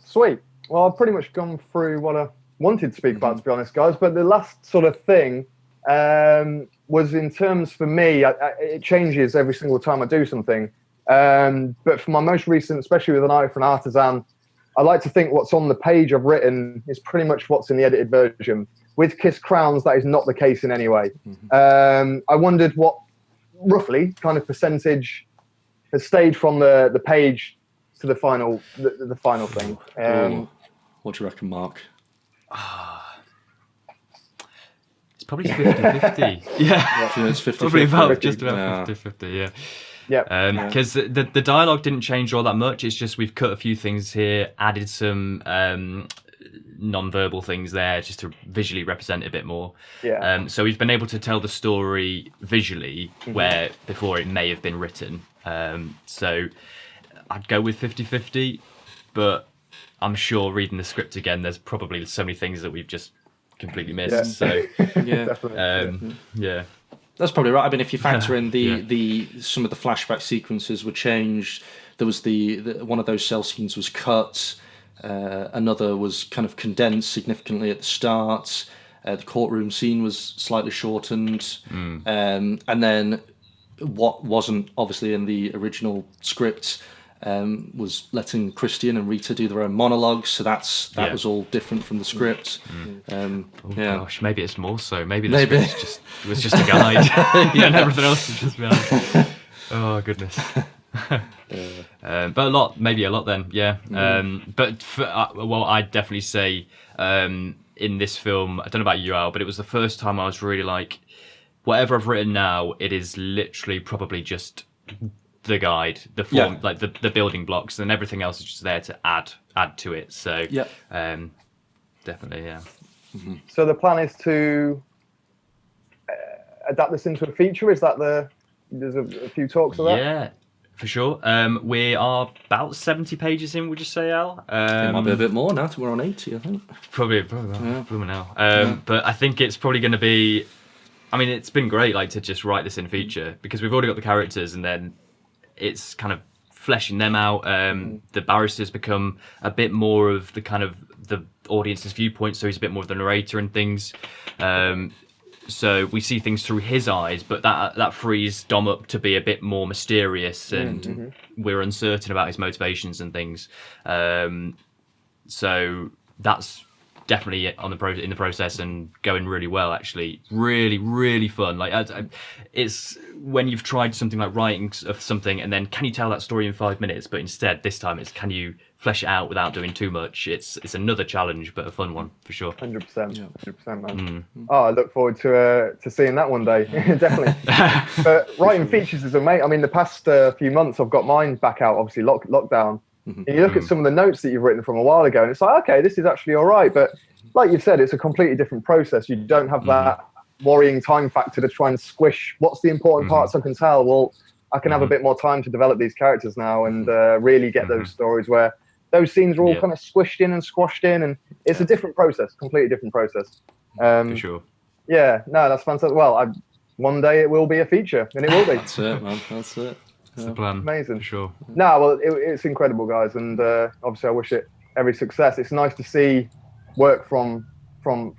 Sweet. Well, I've pretty much gone through what I wanted to speak about, to be honest, guys. But the last sort of thing was, in terms, for me, it changes every single time I do something. But for my most recent, especially with an eye for an Artisan, I like to think what's on the page I've written is pretty much what's in the edited version. With Kiss Crowns, that is not the case in any way. I wondered what, roughly, kind of percentage has stayed from the page to the final thing. What do you reckon, Mark? It's probably 50-50. It's 50-50. Probably about just about 50-50. Because the dialogue didn't change all that much. It's just we've cut a few things here, added some non-verbal things there just to visually represent it a bit more. So we've been able to tell the story visually where before it may have been written. So I'd go with 50-50, but I'm sure reading the script again, there's probably so many things that we've just completely missed. So that's probably right. I mean, if you factor in the some of the flashback sequences were changed. There was the one of those cell scenes was cut. Another was kind of condensed significantly at the start. The courtroom scene was slightly shortened, and then what wasn't obviously in the original script was letting Christian and Rita do their own monologues. So that was all different from the script. Gosh, maybe it's more so. Maybe the script was just a guide, and everything else was just behind. Oh goodness. But a lot then, but I'd definitely say in this film, I don't know about you, Al, but it was the first time I was really like, whatever I've written now, it is literally probably just the guide, the form, like the building blocks, and everything else is just there to add to it. So definitely. So the plan is to adapt this into a feature. Is that there's a few talks of that? Yeah, for sure. We are about 70 pages in, would you say, Al? It might be a bit more now. We're on 80, I think. Probably now. But I think it's probably going to be. I mean, it's been great, like, to just write this in feature, because we've already got the characters, and then it's kind of fleshing them out. The barristers become a bit more of the kind of the audience's viewpoint, so he's a bit more of the narrator and things. So we see things through his eyes, but that frees Dom up to be a bit more mysterious, and we're uncertain about his motivations and things. So that's definitely in the process and going really well. Actually, really, really fun. Like it's when you've tried something like writing of something, and then can you tell that story in 5 minutes? But instead, this time it's can you flesh it out without doing too much. It's another challenge, but a fun one for sure. 100%, 100%, man. Oh, I look forward to seeing that one day. Definitely. But writing features is amazing. I mean, the past few months I've got mine back out. Obviously, lockdown. And you look at some of the notes that you've written from a while ago, and it's like, okay, this is actually all right. But like you've said, it's a completely different process. You don't have that worrying time factor to try and squish what's the important parts I can tell. Well, I can have a bit more time to develop these characters now and really get those stories where those scenes are all kind of squished in and squashed in, and it's a different process, completely different process. For sure. Yeah, no, that's fantastic. Well, one day it will be a feature, and it will be. That's it, man. That's it. That's the plan. Amazing. For sure. No, well, it's incredible, guys, and obviously I wish it every success. It's nice to see work from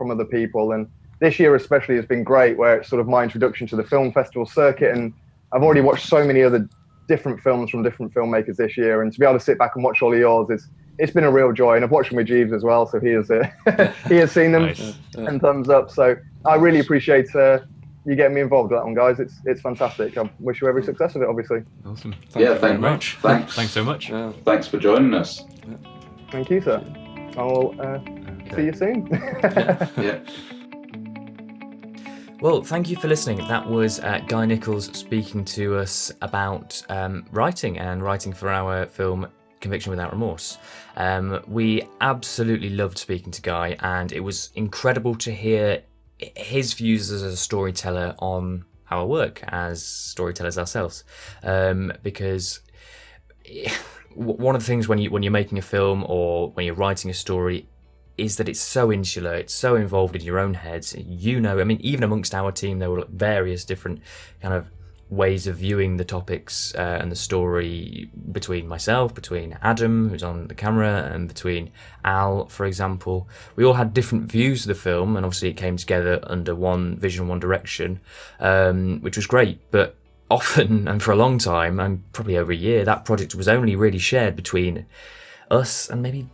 other people, and this year especially has been great, where it's sort of my introduction to the film festival circuit, and I've already watched so many other different films from different filmmakers this year, and to be able to sit back and watch all of yours, it's been a real joy. And I've watched them with Jeeves as well, so he has seen them. Nice. And thumbs up. So I really appreciate you getting me involved with that one, guys. It's fantastic. I wish you every success with it, obviously. Awesome. Thank you very much. Thanks so much. Thanks for joining us. Thank you, sir. I'll see you soon. Yeah. Well, thank you for listening. That was Guy Nicholls speaking to us about writing for our film Conviction Without Remorse. We absolutely loved speaking to Guy, and it was incredible to hear his views as a storyteller on our work as storytellers ourselves. Because one of the things when you're making a film or when you're writing a story is that it's so insular, it's so involved in your own heads. I mean, even amongst our team, there were various different kind of ways of viewing the topics and the story between myself, between Adam, who's on the camera, and between Al, for example. We all had different views of the film, and obviously it came together under one vision, one direction, which was great. But often, and for a long time, and probably over a year, that project was only really shared between us and maybe,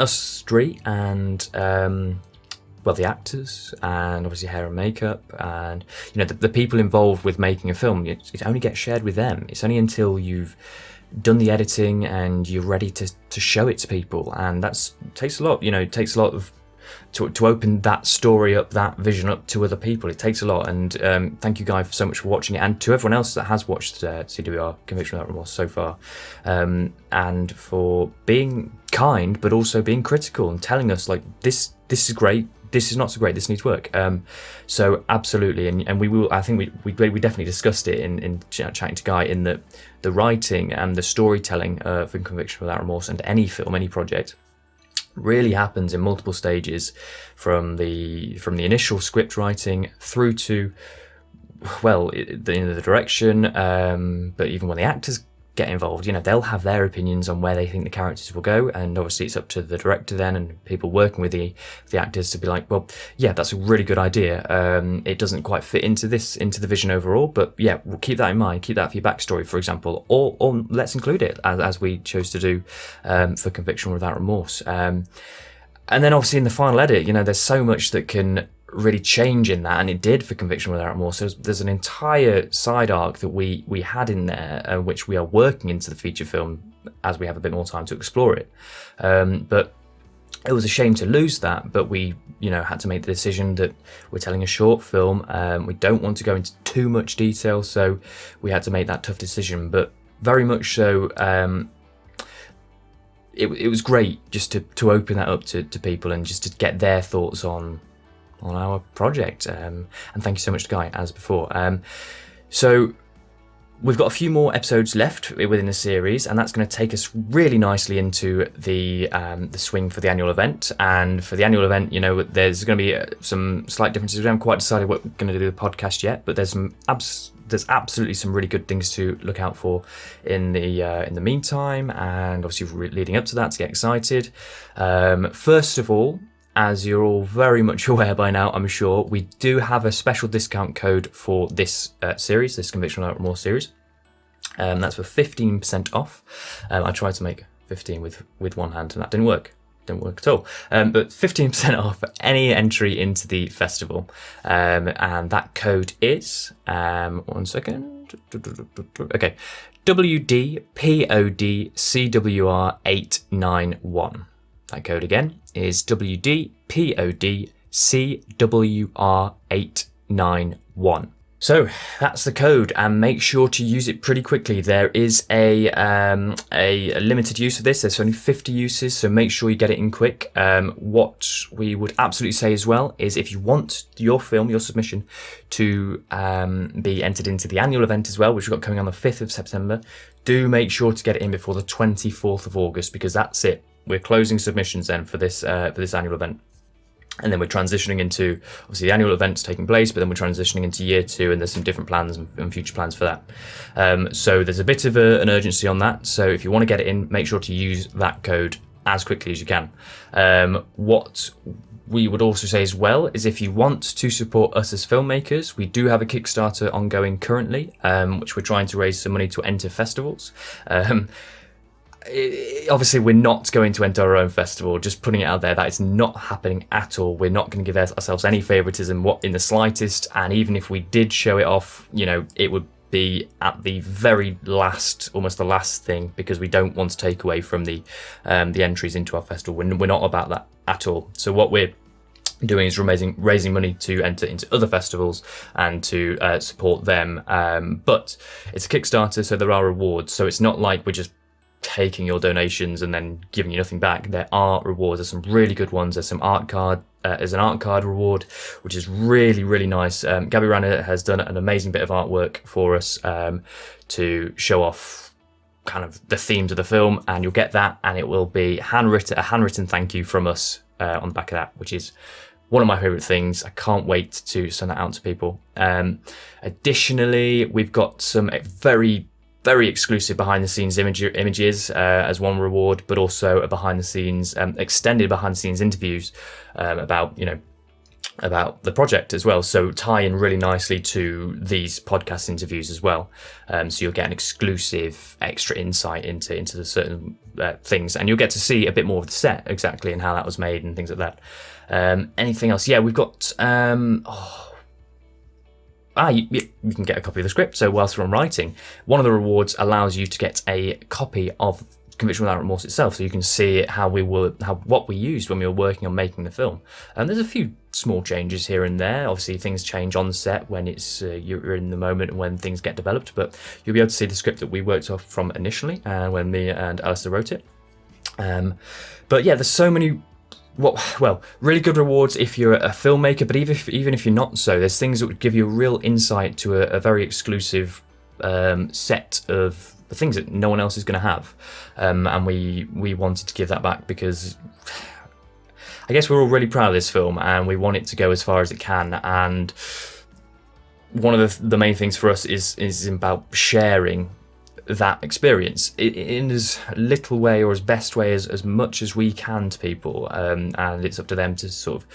us three and the actors and obviously hair and makeup and the people involved with making a film. It only gets shared with them. It's only until you've done the editing and you're ready to show it to people, and that takes a lot. It takes a lot of to open that story up, that vision up to other people. It takes a lot, and thank you, Guy, so much for watching it, and to everyone else that has watched CWR Conviction Without Remorse so far, and for being kind but also being critical and telling us like this is great, this is not so great, this needs work. So absolutely, and we will. I think we definitely discussed it in chatting to Guy, in that the writing and the storytelling for Conviction Without Remorse and any film, any project, really happens in multiple stages, from the initial script writing through to the direction, but even when the actors get involved, they'll have their opinions on where they think the characters will go, and obviously it's up to the director then and people working with the actors to be like, well, yeah, that's a really good idea. It doesn't quite fit into the vision overall, but yeah, we'll keep that in mind, keep that for your backstory, for example, or let's include it as we chose to do for Conviction Without Remorse. And then obviously in the final edit, there's so much that can really change in that, and it did for Conviction Without Remorse. So there's an entire side arc that we had in there, which we are working into the feature film as we have a bit more time to explore it. But it was a shame to lose that, but we had to make the decision that we're telling a short film. We don't want to go into too much detail, so we had to make that tough decision. But very much so, it was great just to open that up to people and just to get their thoughts on our project, and thank you so much to Guy, as before. So we've got a few more episodes left within the series, and that's going to take us really nicely into the swing for the annual event. And for the annual event, there's going to be some slight differences. We haven't quite decided what we're going to do with the podcast yet, but there's some there's absolutely some really good things to look out for in the meantime, and obviously leading up to that to get excited. First of all, as you're all very much aware by now, I'm sure, we do have a special discount code for this series, this Conviction Without Remorse series. That's for 15% off. I tried to make 15 with one hand and that didn't work. Didn't work at all. But 15% off any entry into the festival. And that code is, one second. Okay, WDPODCWR891. That code again is WDPODCWR891. So that's the code, and make sure to use it pretty quickly. There is a limited use of this. There's only 50 uses, so make sure you get it in quick. What we would absolutely say as well is, if you want your film, your submission, to be entered into the annual event as well, which we've got coming on the 5th of September, do make sure to get it in before the 24th of August, because that's it. We're closing submissions then for this annual event. And then we're transitioning into, obviously the annual event's taking place, but then we're transitioning into year 2, and there's some different plans and future plans for that. So there's a bit of an urgency on that. So if you want to get it in, make sure to use that code as quickly as you can. What we would also say as well is, if you want to support us as filmmakers, we do have a Kickstarter ongoing currently, which we're trying to raise some money to enter festivals. Obviously we're not going to enter our own festival, just putting it out there, that is not happening at all. We're not going to give ourselves any favoritism in the slightest, and even if we did show it off, it would be at the very last, almost the last thing, because we don't want to take away from the entries into our festival. We're not about that at all. So what we're doing is raising money to enter into other festivals and to support them, but it's a Kickstarter, so there are rewards. So it's not like we're just taking your donations and then giving you nothing back. There are rewards. There's some really good ones. There's some art card. There's an art card reward, which is really, really nice. Gabby Rana has done an amazing bit of artwork for us to show off kind of the themes of the film, and you'll get that, and it will be a handwritten thank you from us on the back of that, which is one of my favourite things. I can't wait to send that out to people. Additionally, we've got some very exclusive behind-the-scenes images as one reward, but also a behind-the-scenes, extended behind-the-scenes interviews about the project as well. So tie in really nicely to these podcast interviews as well. So you'll get an exclusive extra insight into the certain things, and you'll get to see a bit more of the set exactly and how that was made and things like that. Anything else? Yeah, we've got. You can get a copy of the script. So whilst we're on writing, one of the rewards allows you to get a copy of Conviction Without Remorse itself, so you can see what we used when we were working on making the film. And there's a few small changes here and there. Obviously, things change on set when it's you're in the moment and when things get developed. But you'll be able to see the script that we worked off from initially, when me and Alistair wrote it. But yeah, there's so many. Really good rewards if you're a filmmaker, but even if you're not so, there's things that would give you a real insight to a very exclusive set of the things that no one else is going to have. And we wanted to give that back because I guess we're all really proud of this film and we want it to go as far as it can. And one of the main things for us is about sharing that experience in as little way or as best way as much as we can to people, and it's up to them to sort of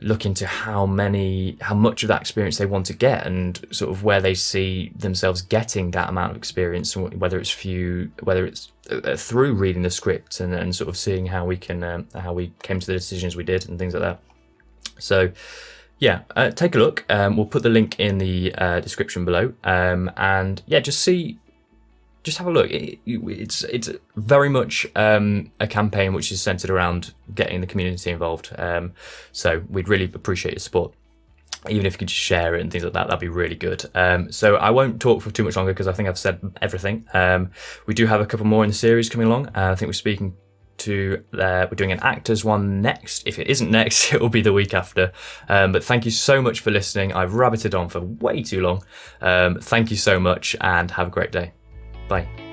look into how much of that experience they want to get and sort of where they see themselves getting that amount of experience, whether it's through reading the script and sort of seeing how we came to the decisions we did and things like that. So yeah, take a look. We'll put the link in the description below, and yeah, just have a look. It's very much a campaign which is centered around getting the community involved. So we'd really appreciate your support. Even if you could just share it and things like that, that'd be really good. So I won't talk for too much longer because I think I've said everything. We do have a couple more in the series coming along. I think we're doing an actors one next. If it isn't next, it will be the week after. But thank you so much for listening. I've rabbited on for way too long. Thank you so much and have a great day. Bye.